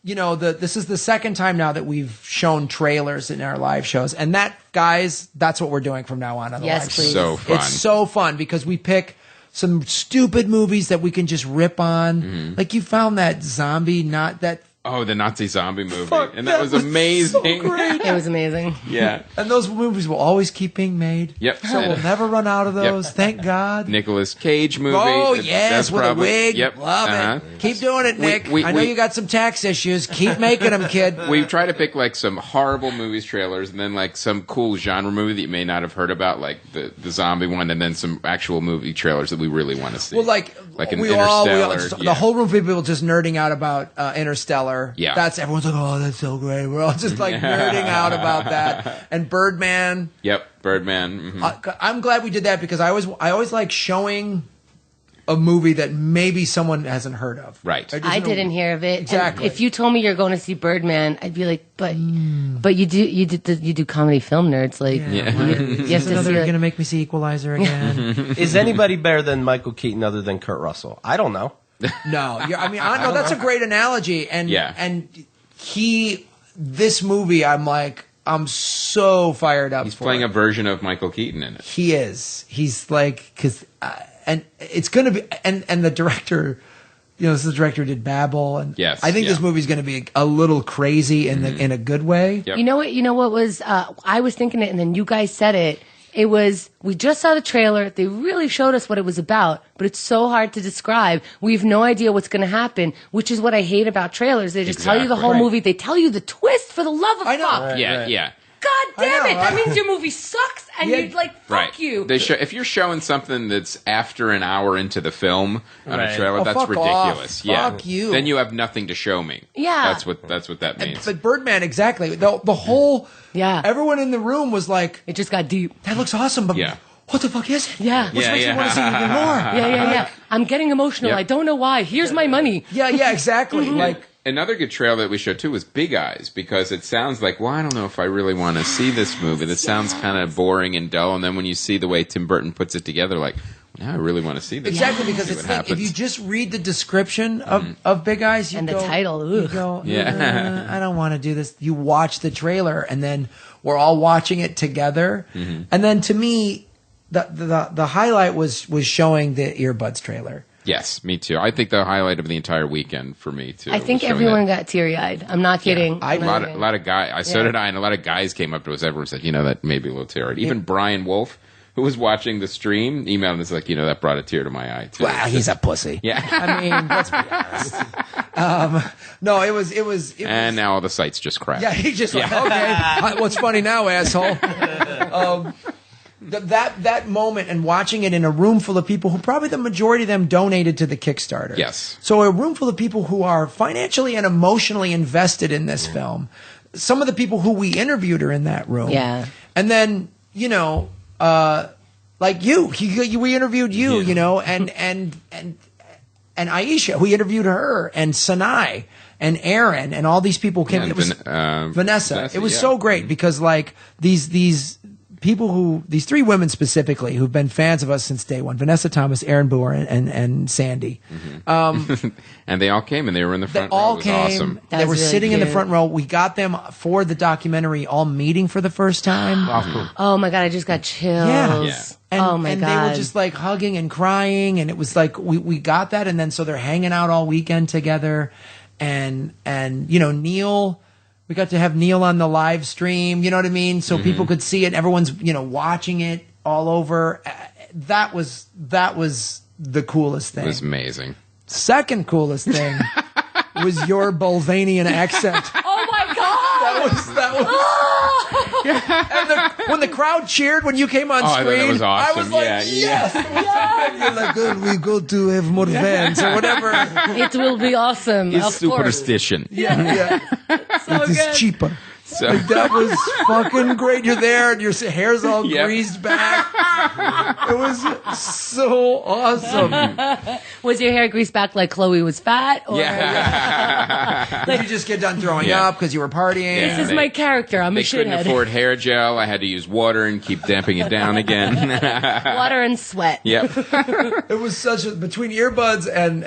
This is the second time now that we've shown trailers in our live shows. And that's what we're doing from now on the yes, live please. So fun. It's so fun because we pick some stupid movies that we can just rip on. Like you found that zombie, not that. Oh, the Nazi zombie movie. Fuck, and that was amazing. So great. It was amazing. Yeah. And those movies will always keep being made. Yep. So we'll never run out of those. Yep. Thank God. Nicolas Cage movie. Oh, yes, That's with probably, a wig. Yep. Love it. Keep doing it, Nick. We- I know you got some tax issues. Keep making them, kid. We try to pick like some horrible movies trailers and then like some cool genre movie that you may not have heard about, like the zombie one, and then some actual movie trailers that we really want to see. Well, like an we all Interstellar. the whole room of people just nerding out about Interstellar. Yeah. That's everyone's like, oh, that's so great. We're all just like nerding out about that. And Birdman. Yep, Birdman. Mhm. I'm glad we did that because I always like showing a movie that maybe someone hasn't heard of. Right. I didn't hear of it. Exactly. And if you told me you're going to see Birdman, I'd be like, but you do comedy film nerds, like you have to see You're it. gonna make me see Equalizer again. Is anybody better than Michael Keaton other than Kurt Russell? I don't know. No, I mean, I know that's a great analogy, and Yeah. and this movie, I'm so fired up. He's for playing it. a version of Michael Keaton in it. He is. He's like and it's gonna be and the director this is the director who did Babel, and Yes, I think yeah. this movie's going to be a little crazy in a good way. Yep. You know what was, I was thinking it and then you guys said it. It was, we just saw the trailer. They really showed us what it was about, but it's so hard to describe. We have no idea what's going to happen, which is what I hate about trailers. They just tell you the Exactly. whole Right. movie. They tell you the twist for the love of I know. fuck. Right. Yeah. God damn I it. know. That means your movie sucks and Yeah. you'd like, fuck Right. you. They if you're showing something that's after an hour into the film on a Right. trailer, Oh, that's fuck ridiculous. off. Yeah. Fuck you. Then you have nothing to show me. Yeah. That's what that means. But Birdman, exactly. The whole, Yeah. everyone in the room was like, It just got deep. that looks awesome, but Yeah. what the fuck is it? Yeah. Which makes you want to see it even more. Yeah. I'm getting emotional. Yep. I don't know why. Here's my money. Yeah, exactly. Like, Another good trailer that we showed too was Big Eyes, because it sounds like, well, I don't know if I really want to see this movie. This sounds kind of boring and dull. And then when you see the way Tim Burton puts it together, like, now I really want to see this. exactly, movie, because see it's what like, if you happens. just read the description of Big Eyes, you And the go, title, you ugh. go, Yeah. I don't want to do this. You watch the trailer, and then we're all watching it together. And then to me, the highlight was showing the Earbuds trailer. Yes, me too. I think the highlight of the entire weekend for me too. I think was showing everyone that. got teary-eyed. I'm not kidding. I- I'm A not lot kidding. of guys. So Yeah. did I, and a lot of guys came up to us. Everyone said, that made me a little teary-eyed. Even Brian Wolf, who was watching the stream, emailed us like, that brought a tear to my eye too. Wow, he's a pussy. Yeah. I mean, let's be honest. No, it was. And now all the sites just crashed. Yeah, he just like, okay. What's funny now, asshole? That moment and watching it in a room full of people who probably the majority of them donated to the Kickstarter. Yes. So a room full of people who are financially and emotionally invested in this film. Some of the people who we interviewed are in that room. Yeah. And then, like we interviewed you, and Aisha, we interviewed her, and Sanai, and Aaron, and all these people came. And It was Vanessa. It was yeah. so great because like these people these three women specifically who've been fans of us since day one: Vanessa Thomas, Aaron Boer, and Sandy. And they all came, and they were in the They front row. all It was came. awesome. That They was were really sitting in the cute. front row. We got them for the documentary, all meeting for the first time. Oh my God, I just got chills. Yeah. And, oh my and God. they were just like hugging and crying, and it was like we got that, and then so they're hanging out all weekend together, and Neil, we got to have Neil on the live stream, you know what I mean, so people could see it. Everyone's watching it all over. That was the coolest thing. It was amazing. Second coolest thing was your Bulvanian accent. oh my God. That was. And when the crowd cheered when you came on I thought screen, that was awesome. I was like, Yeah, yes. You're like, good, we go to have more fans or whatever. It will be awesome. It's of course. superstition. Yeah, So it is good. cheaper. So, That was fucking great. You're there and your hair's all Yep. greased back. It was so awesome. Was your hair greased back like Chloe was fat? Or Did you just get done throwing Yeah. up because you were partying? Yeah. This is my character. I'm a they couldn't shithead. afford hair gel. I had to use water and keep damping it down again. Water and sweat. Yep. It was such a between Earbuds and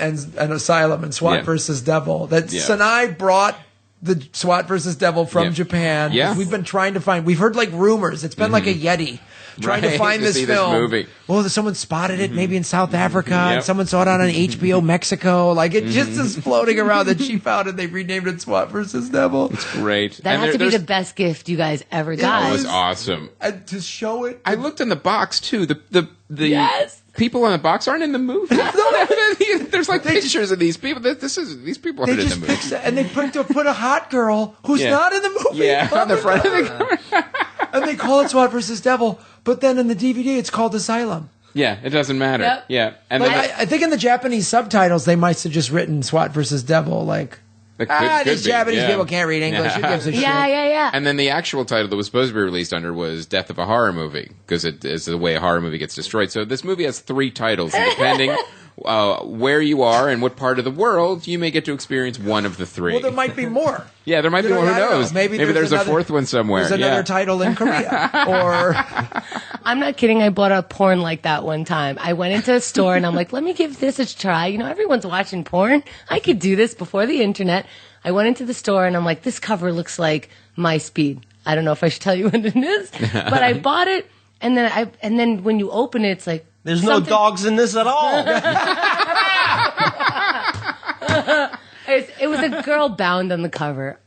Asylum and SWAT Yeah. versus Devil that Yeah. Sanai brought the SWAT versus Devil from Yeah. Japan. Yeah. We've been trying to find. We've heard like rumors. It's been like a Yeti trying to Right, find to this see this film. movie. Well, someone spotted it maybe in South Africa. And Yep. someone saw it on HBO Mexico. Like it just is floating around that she found it. They renamed it SWAT versus Devil. Great. That And had to be there's- the best gift you guys ever That got. was awesome. And to show it, I looked in the box too. The Yes. people in the box aren't in the movie. There's like pictures of these people. These people they aren't in the just movie. fixed it, and they put a hot girl who's Yeah. not in the movie. Yeah, on the front of the camera. And they call it SWAT versus Devil, but then in the DVD it's called Asylum. Yeah, it doesn't matter. Yep. Yeah, and Like then I think in the Japanese subtitles they might have just written SWAT versus Devil. Like these be, Japanese yeah. people can't read English. Who gives a shit? Yeah. And then the actual title that was supposed to be released under was Death of a Horror Movie, because it is the way a horror movie gets destroyed. So this movie has 3 titles, and depending where you are and what part of the world, you may get to experience one of the 3. Well, there might be more. Yeah, there might be You know, one. Who I don't know. knows? Maybe there's a another- 4th one somewhere. There's another yeah. title in Korea, or I'm not kidding. I bought a porn like that one time. I went into a store and I'm like, let me give this a try. Everyone's watching porn. I could do this before the internet. I went into the store and I'm like, this cover looks like My Speed. I don't know if I should tell you what it is, but I bought it. And then when you open it, it's like, There's no something- dogs in this at all. a girl bound on the cover.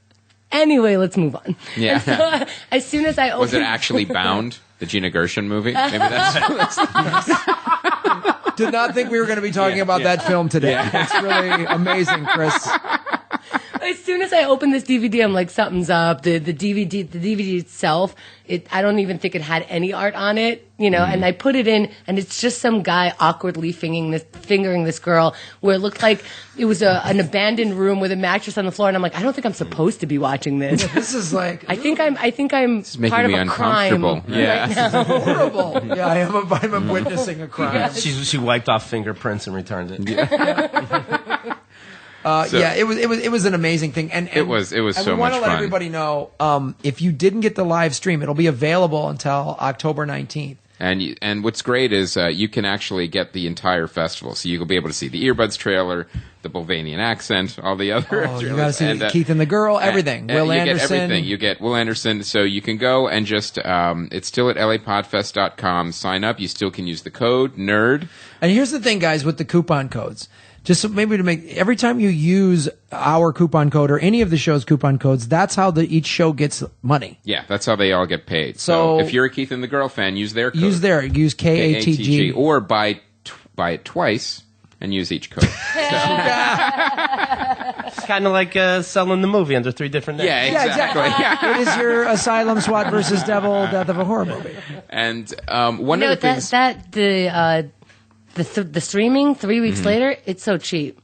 Anyway, let's move on. Yeah. So, as soon as I opened... Was it actually Bound, the Gina Gershon movie? Maybe that's... Did not think we were going to be talking about that film today. It's really amazing, Chris. As soon as I opened this DVD, I'm like, something's up. The DVD itself, I don't even think it had any art on it, and I put it in, and it's just some guy awkwardly fingering this girl, where it looked like it was an abandoned room with a mattress on the floor, and I'm like, I don't think I'm supposed to be watching this. This is like... I think I'm part of a crime. Yeah. Right now. horrible. Yeah, I'm witnessing a crime. She wiped off fingerprints and returned it. It was an amazing thing, and it was so much fun. We want to let everybody know, if you didn't get the live stream, it'll be available until October 19th. And what's great is you can actually get the entire festival, so you'll be able to see the Earbuds trailer, the Bulvanian accent, all the other. Oh, you got to see Keith and the Girl, everything. Will Anderson. You get everything. You get Will Anderson, so you can go and just it's still at lapodfest.com. Sign up. You still can use the code NERD. And here's the thing, guys, with the coupon codes. Just maybe to make every time you use our coupon code or any of the show's coupon codes, that's how each show gets money. Yeah, that's how they all get paid. So if you're a Keith and the Girl fan, use their code. Use KATG, or buy it twice and use each code. It's kind of like selling the movie under 3 different names. Yeah, exactly. Yeah. It is your Asylum, SWAT versus Devil, Death of a Horror Movie. And one of the things the streaming 3 weeks later, it's so cheap.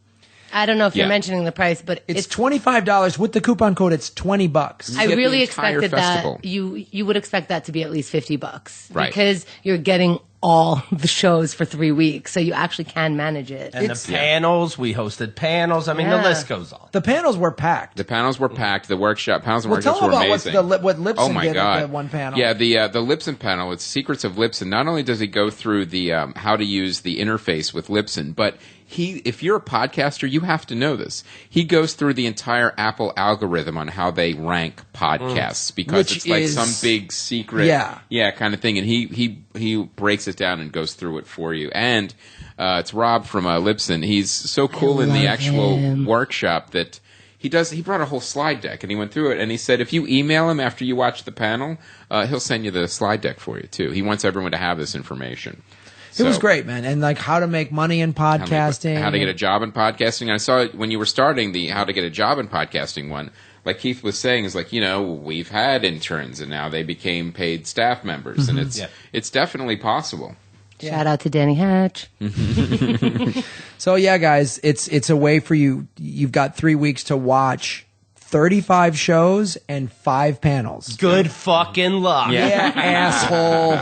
I don't know if you're mentioning the price, but it's $25 with the coupon code. It's $20. I really expected that you would expect that to be at least $50, right? Because you're getting all the shows for 3 weeks, so you actually can manage it. And the panels, we hosted panels. I mean, the list goes on. The panels were packed. The panels were packed. The panels and workshops were amazing. Tell about what Lipson did God. at the one panel. Yeah, the Lipson panel, it's Secrets of Lipson. Not only does he go through the how to use the interface with Lipson, but if you're a podcaster, you have to know this. He goes through the entire Apple algorithm on how they rank podcasts because it's like some big secret kind of thing, and he breaks it down and goes through it for you. And it's Rob from Lipson. He's so cool in the actual workshop that he brought a whole slide deck, and he went through it, and he said if you email him after you watch the panel, he'll send you the slide deck for you too. He wants everyone to have this information. It was great, man. And like how to make money in podcasting. How to get a job in podcasting. And I saw it when you were starting the how to get a job in podcasting one. Like Keith was saying, is like, we've had interns and now they became paid staff members. And it's definitely possible. Shout out to Danny Hatch. So yeah, guys, it's a way for you. You've got 3 weeks to watch 35 shows and 5 panels. Good fucking luck. Yeah, asshole.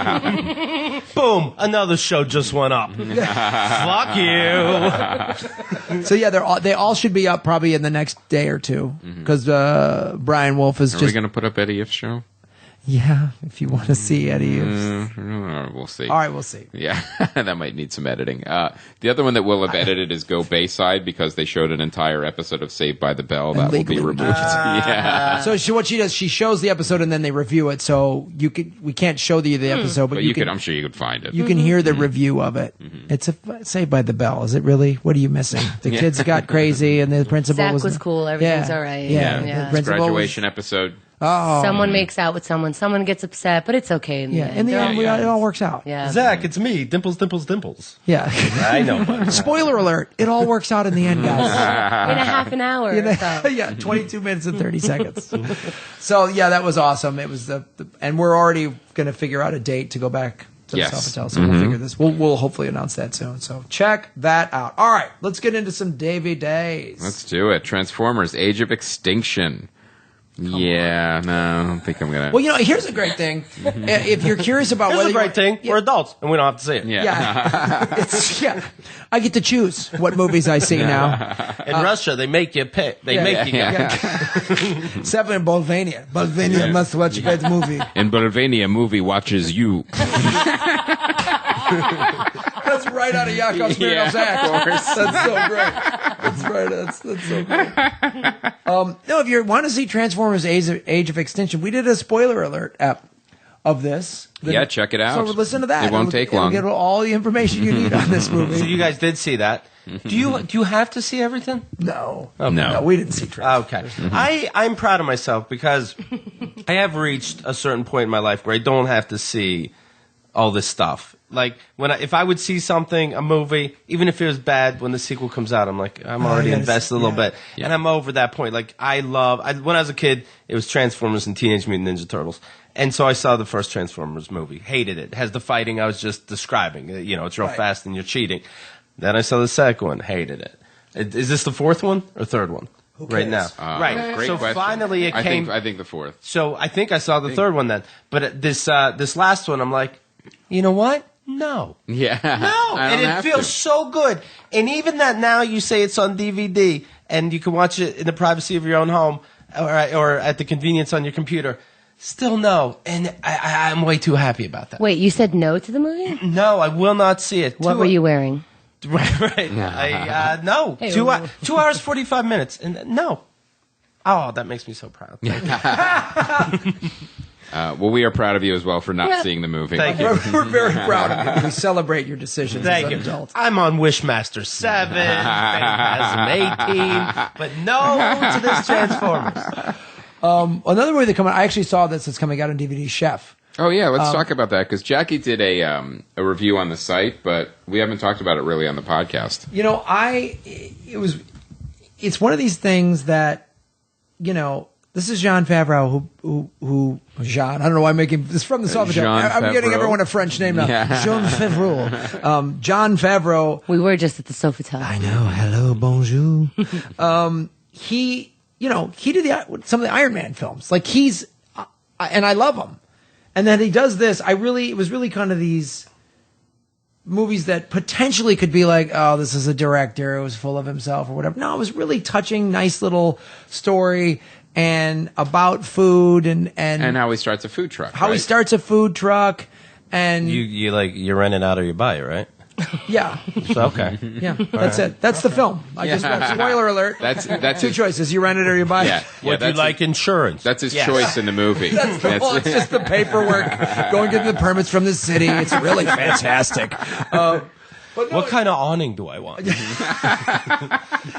Boom, another show just went up. Fuck you. So yeah, they all should be up probably in the next day or two because Brian Wolf is Are we going to put up Eddie If's show? Yeah, if you want to see Eddie. We'll see. All right, we'll see. Yeah, that might need some editing. The other one that we'll have edited is Go Bayside because they showed an entire episode of Saved by the Bell. That will be removed. Yeah. So what she does, she shows the episode and then they review it. So we can't show the episode, but you can. I'm sure you could find it. You can hear the review of it. It's Saved by the Bell. Is it really? What are you missing? The kids got crazy and the principal Zach was cool. Everything's all right. Yeah. It's graduation episode. Oh. Someone makes out with someone gets upset, but it's okay. In the end, it all works out. Yeah. Zach, it's me. Dimples, dimples, dimples. Yeah. I know. Spoiler alert. It all works out in the end, guys. In a half an hour or so. Yeah, 22 minutes and 30 seconds. So, yeah, that was awesome. It was and we're already going to figure out a date to go back to the Sofitel, so we'll figure this. We'll hopefully announce that soon. So check that out. All right, let's get into some Davey Days. Let's do it. Transformers: Age of Extinction. No, I don't think I'm gonna. Well, here's a great thing. If you're curious about here's a great thing, we're adults and we don't have to see it. Yeah, I get to choose what movies I see now. In Russia, they make you pay. They make you. Except in Bulvania. Bulvania must watch that movie. In Bulvania, movie watches you. That's right out of Yakov Smirnoff's act. Of course. That's so great. That's right. That's so great. No, if you want to see Transformers Age of Extinction, we did a spoiler alert app of this. Yeah, check it out. So listen to that. It won't take long. It'll get all the information you need on this movie. So you guys did see that. Do you have to see everything? No. No. No, we didn't see trailers. Okay. I'm proud of myself because I have reached a certain point in my life where I don't have to see all this stuff. Like if I would see something, a movie, even if it was bad, when the sequel comes out, I'm like, I'm already invested a little bit, and I'm over that point. Like when I was a kid, it was Transformers and Teenage Mutant Ninja Turtles, and so I saw the first Transformers movie, hated it. It has the fighting I was just describing. It's real fast and you're cheating. Then I saw the second one, hated it. Is this the fourth one or third one? Right now, right. Great so question. finally it came. I think the fourth. So I think I saw the third one then, but this last one, I'm like, you know what? No. Yeah. No. And it feels so good. And even that now you say it's on DVD and you can watch it in the privacy of your own home or at the convenience on your computer. Still no. And I'm way too happy about that. Wait, you said no to the movie? No, I will not see it. What were you wearing? Right. No. Hey, 2 hours, 45 minutes. And no. Oh, that makes me so proud. Well, we are proud of you as well for not seeing the movie. Thank you. We're very proud of you. We celebrate your decisions Thank as you. an adult. I'm on Wishmaster 7, Phantasm 18, but no to this Transformers. Another movie that coming out, I actually saw this that's coming out on DVD, Chef. Oh yeah, let's talk about that because Jackie did a review on the site, but we haven't talked about it really on the podcast. It's one of these things that, this is Jean Favreau who Jean, I don't know why I'm making this from the Soviet. I'm getting everyone a French name now. Yeah. Jean Favreau. John Favreau. We were just at the Sofitel. I know. Hello, bonjour. He did some of the Iron Man films. Like and I love him. And then he does this. It was really kind of these movies that potentially could be like, oh, this is a director who was full of himself or whatever. No, it was really touching, nice little story and about food and how he starts a food truck. He starts a food truck and You rent it out or you buy it, right? yeah. So, okay. Yeah, that's it. That's the film. Spoiler alert. That's two choices. You rent it or you buy it. Would you like insurance? That's his choice in the movie. It's just the paperwork, going to get the permits from the city. It's really fantastic. What kind of awning do I want?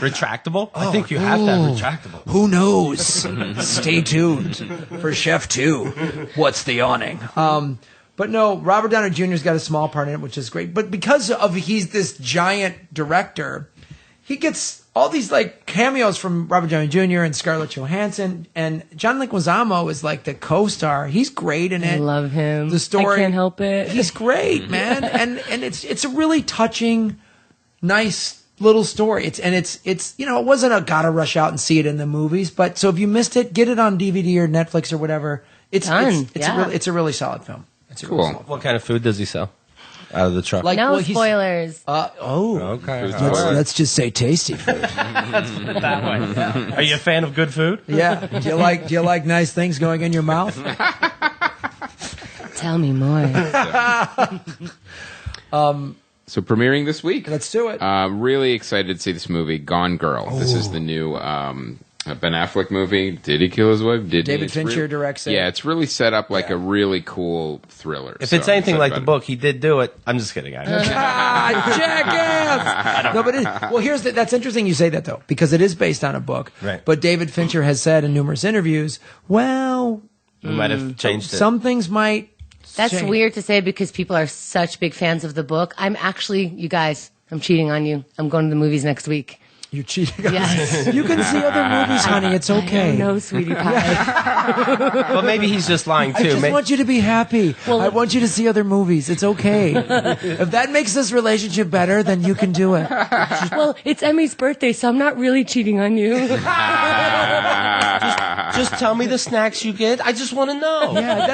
Retractable? I think you have to have retractable. Who knows? Stay tuned for Chef 2. What's the awning? But no, Robert Downey Jr.'s got a small part in it, which is great. But because he's this giant director, he gets all these like cameos from Robert Downey Jr. and Scarlett Johansson, and John Leguizamo is like the co-star. He's great in it. I love him. The story, I can't help it. He's great, man, and it's a really touching, nice little story. It wasn't a gotta rush out and see it in the movies, but so if you missed it, get it on DVD or Netflix or whatever. It's a really solid film. It's cool. What kind of food does he sell out of the truck? No spoilers. Okay. Let's just say tasty food. That way. Are you a fan of good food? Yeah. Do you like nice things going in your mouth? Tell me more. So premiering this week. Let's do it. Really excited to see this movie, Gone Girl. This is the new Ben Affleck movie. Did he kill his wife? David Fincher directs it. Yeah, it's really set up like a really cool thriller. If it's anything like the book, he did do it. I'm just kidding. Jackass! No, but that's interesting you say that though, because it is based on a book. Right. But David Fincher has said in numerous interviews, we might have changed it. Some things might. That's change. weird to say because people are such big fans of the book. I'm cheating on you. I'm going to the movies next week. You're cheating on Yes. us. You can see other movies, honey. It's okay. No, sweetie pie. Well, maybe he's just lying too. I just want you to be happy. I want you to see other movies. It's okay. If that makes this relationship better, then you can do it. Well, it's Emmy's birthday, so I'm not really cheating on you. Just tell me the snacks you get. I just want to know. Yeah,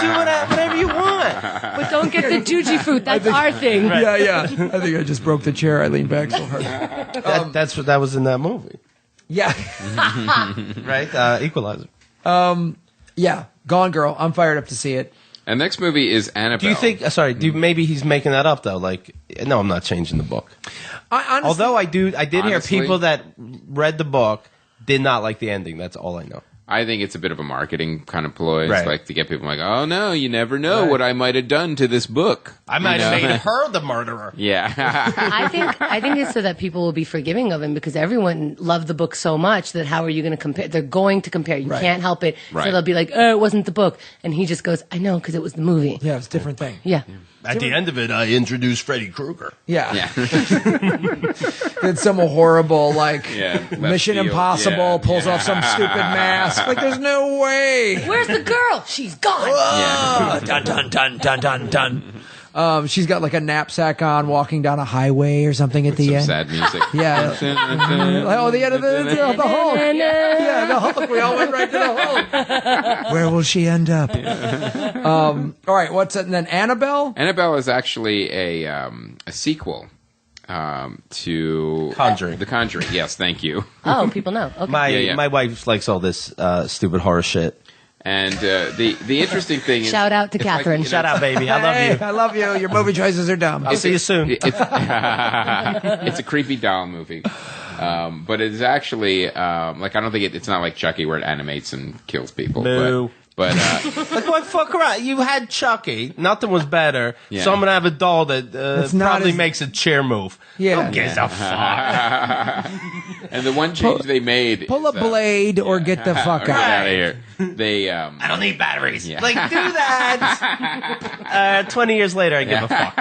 Do whatever you want. But don't get the juji fruit. That's our thing. Yeah. I think I just broke the chair. I leaned back so hard. That's what that was in that movie, Yeah. right? Equalizer. Yeah. Gone Girl. I'm fired up to see it. And next movie is Annabelle. Do you think? Maybe he's making that up though. Like, no, I'm not changing the book. Honestly, Although I did hear people that read the book did not like the ending. That's all I know. I think it's a bit of a marketing kind of ploy. It's Right. like to get people like, oh no, you never know what I might have done to this book. I might have made her the murderer. Yeah. I think it's so that people will be forgiving of him because everyone loved the book so much that how are you going to compare? They're going to compare. You can't help it. Right. So they'll be like, oh, it wasn't the book. And he just goes, I know, because it was the movie. Yeah, it's a different thing. Yeah. At the end of it, I introduced Freddy Krueger. Yeah. Did some horrible, like, left Mission field. Impossible, Yeah. pulls off some stupid mask. Like, there's no way. Where's the girl? She's gone. Dun, dun, dun, dun, dun, dun. She's got like a knapsack on, walking down a highway or something at the Some end. sad music. Yeah. Oh, the end of the Hulk. Yeah, the Hulk. We all went right to the Hulk. Where will she end up? All right, what's it? And then Annabelle? Annabelle is actually a sequel to Conjuring. The Conjuring. Yes, thank you. Oh, people know. Okay. My wife likes all this stupid horror shit. And the interesting thing is, Shout out to it's like, Catherine. you know, Shout out, baby. I love Hey, you. I love you. Your movie choices are dumb. I'll see you soon. It's a creepy doll movie. But it's actually like I don't think it's not like Chucky where it animates and kills people. Boo. But Like, what fuck around? You had Chucky. Nothing was better. Yeah. So I'm going to have a doll that not probably as- makes a chair move. Yeah. Who gives a fuck? and the one change they made Pull a is, blade or get the fuck get out. out of here. They I don't need batteries. Yeah. Like, do that. 20 years later, I give a fuck.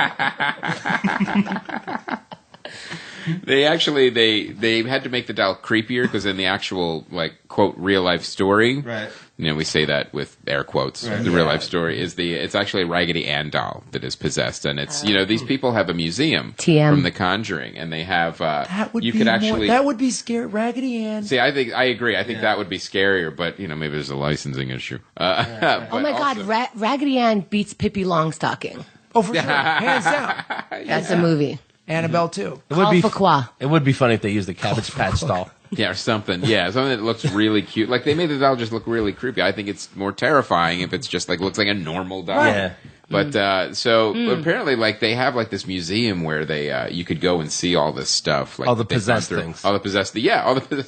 They actually they had to make the doll creepier because in the actual like quote real life story, Right. You know, we say that with air quotes. The real life story is it's actually a Raggedy Ann doll that is possessed, and it's these people have a museum TM. from The Conjuring, and they have That would you be could more, actually that would be scary. Raggedy Ann. see. I agree. I think that would be scarier, but maybe there's a licensing issue. Oh my God, Raggedy Ann beats Pippi Longstocking. Oh, for sure. Hands down. That's a movie. Annabelle, too. Alpha Qua. It would be funny if they used the Cabbage Patch doll. Yeah, or something. Yeah, something that looks really cute. Like they made the doll just look really creepy. I think it's more terrifying if it's just like looks like a normal doll. Yeah. But apparently, like they have like this museum where they you could go and see all this stuff, like All the that they've gone possessed through. things. all the possessed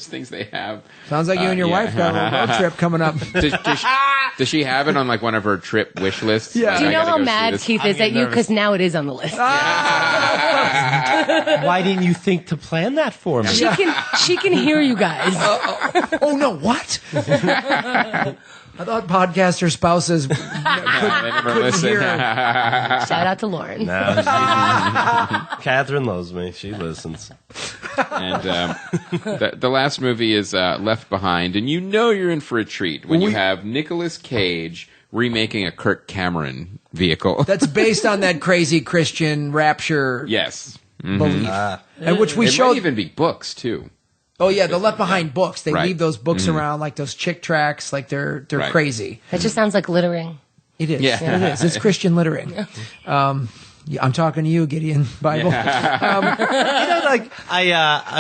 things they have. Sounds like you and your wife got a little road trip coming up. Does she have it on like one of her trip wish lists? Yeah. Like, Do you I know gotta how go see mad this? Keith is at you? Because now it is on the list. Why didn't you think to plan that for me? She can hear you guys. Oh, no, what? I thought podcaster spouses They never couldn't listen. hear. Shout out to Lauren. Catherine loves me. She listens. And the last movie is Left Behind, and you're in for a treat when you have Nicolas Cage remaking a Kirk Cameron vehicle. That's based on that crazy Christian rapture Yes. belief. And which we It showed. might even be books, too. Oh, yeah, the Left Behind books. They Right. leave those books around like those chick tracks. Like they're Right. crazy. That just sounds like littering. It is. Yeah. It is. It's Christian littering. Yeah, I'm talking to you, Gideon Bible. I'm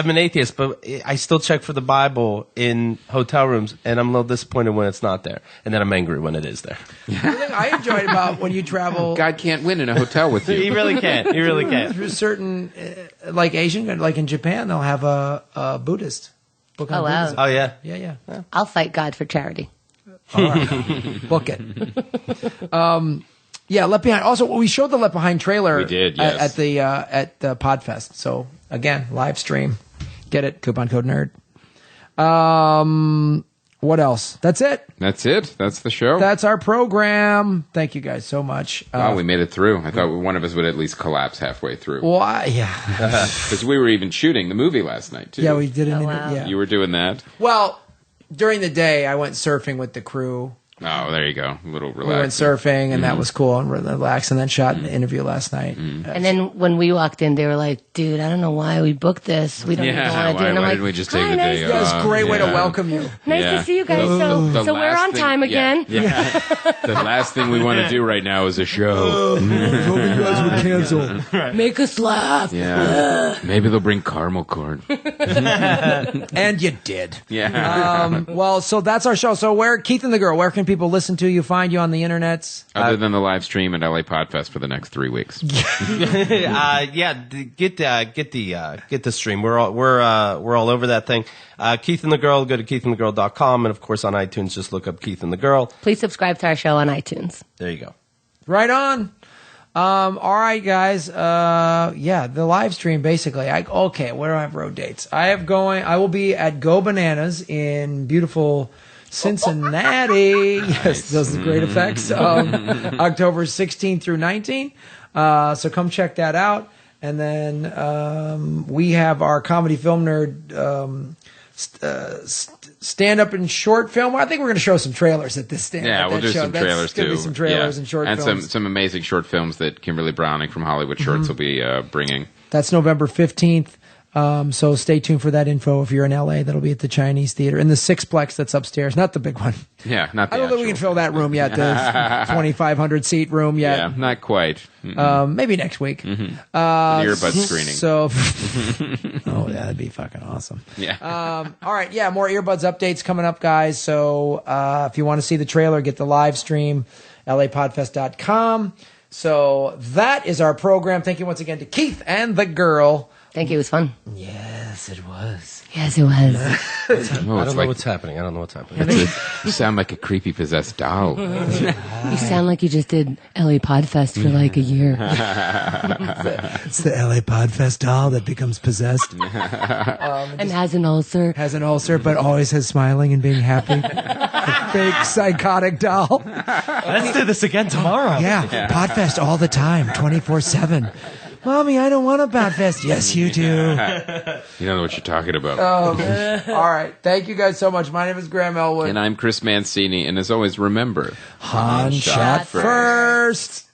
an atheist, but I still check for the Bible in hotel rooms, and I'm a little disappointed when it's not there, and then I'm angry when it is there. The thing I enjoyed about when you travel God can't win in a hotel with He you. really can't. He really can't. through certain, like Asian, like in Japan, they'll have a Buddhist book on Oh, wow. Buddhism. Oh yeah. Yeah. I'll fight God for charity. All right. Book it. Yeah, Left Behind. Also, we showed the Left Behind trailer. We did, yes. at the Podfest. So again, live stream. Get it? Coupon code nerd. What else? That's it. That's it. That's the show. That's our program. Thank you guys so much. Wow, we made it through. I thought one of us would at least collapse halfway through. Why? Yeah. Because we were even shooting the movie last night, too. Yeah, we did it. wow. Yeah. You were doing that? Well, during the day, I went surfing with the crew. Oh, there you go. A little We went relaxing. surfing, and that was cool and relaxed. And then shot an interview last night. And then when we walked in, they were like, dude, I don't know why we booked this. We don't even Yeah, want to do it. And I'm why like, didn't we just "Hi, take the nice day to- That was a great way to Yeah. welcome you. Nice Yeah. to see you guys. The So we're last on thing- time yeah, again. Yeah. The last thing we want to do right now is a show. Hoping you guys would cancel. Make us laugh. Yeah. Maybe they'll bring caramel corn. And you did. Yeah. Well, so that's our show. So Keith and the Girl, where can people listen to you, find you on the internets? Other than the live stream at LA Podfest for the next 3 weeks. Get the stream. We're all over that thing. Keith and the Girl, go to keithandthegirl.com, and of course on iTunes, just look up Keith and the Girl. Please subscribe to our show on iTunes. There you go. Right on. All right, guys. The live stream, basically. Okay, where do I have road dates? I will be at Go Bananas in beautiful Cincinnati. Yes, those are great effects. October 16th through 19th. So come check that out. And then we have our Comedy Film Nerd stand-up and short film. I think we're going to show some trailers at this stand. Yeah, we'll do some trailers too. Be some trailers and short films. And some amazing short films that Kimberly Browning from Hollywood Shorts will be bringing. That's November 15th. So stay tuned for that info. If you're in LA, that'll be at the Chinese Theater in the Sixplex that's upstairs, not the big one. Yeah, not the I don't think we can fill that room yet, the 2,500 seat room yet. Yeah, not quite. Maybe next week. An earbud screening. So, that'd be fucking awesome. Yeah. All right, more earbuds updates coming up, guys. So if you want to see the trailer, get the live stream, lapodfest.com. So that is our program. Thank you once again to Keith and the Girl. Thank you. It was fun. Yes, it was. Yes, it was. I don't know what's happening. You sound like a creepy possessed doll. You sound like you just did LA Podfest for like a year. It's the LA Podfest doll that becomes possessed. And has an ulcer. Has an ulcer, but always has smiling and being happy. The fake psychotic doll. Let's do this again tomorrow. Yeah, Podfest all the time, 24/7. Mommy, I don't want a Podfest. Yes, you do. You don't know what you're talking about. All right. Thank you guys so much. My name is Graham Elwood. And I'm Chris Mancini. And as always, remember, Han shot first.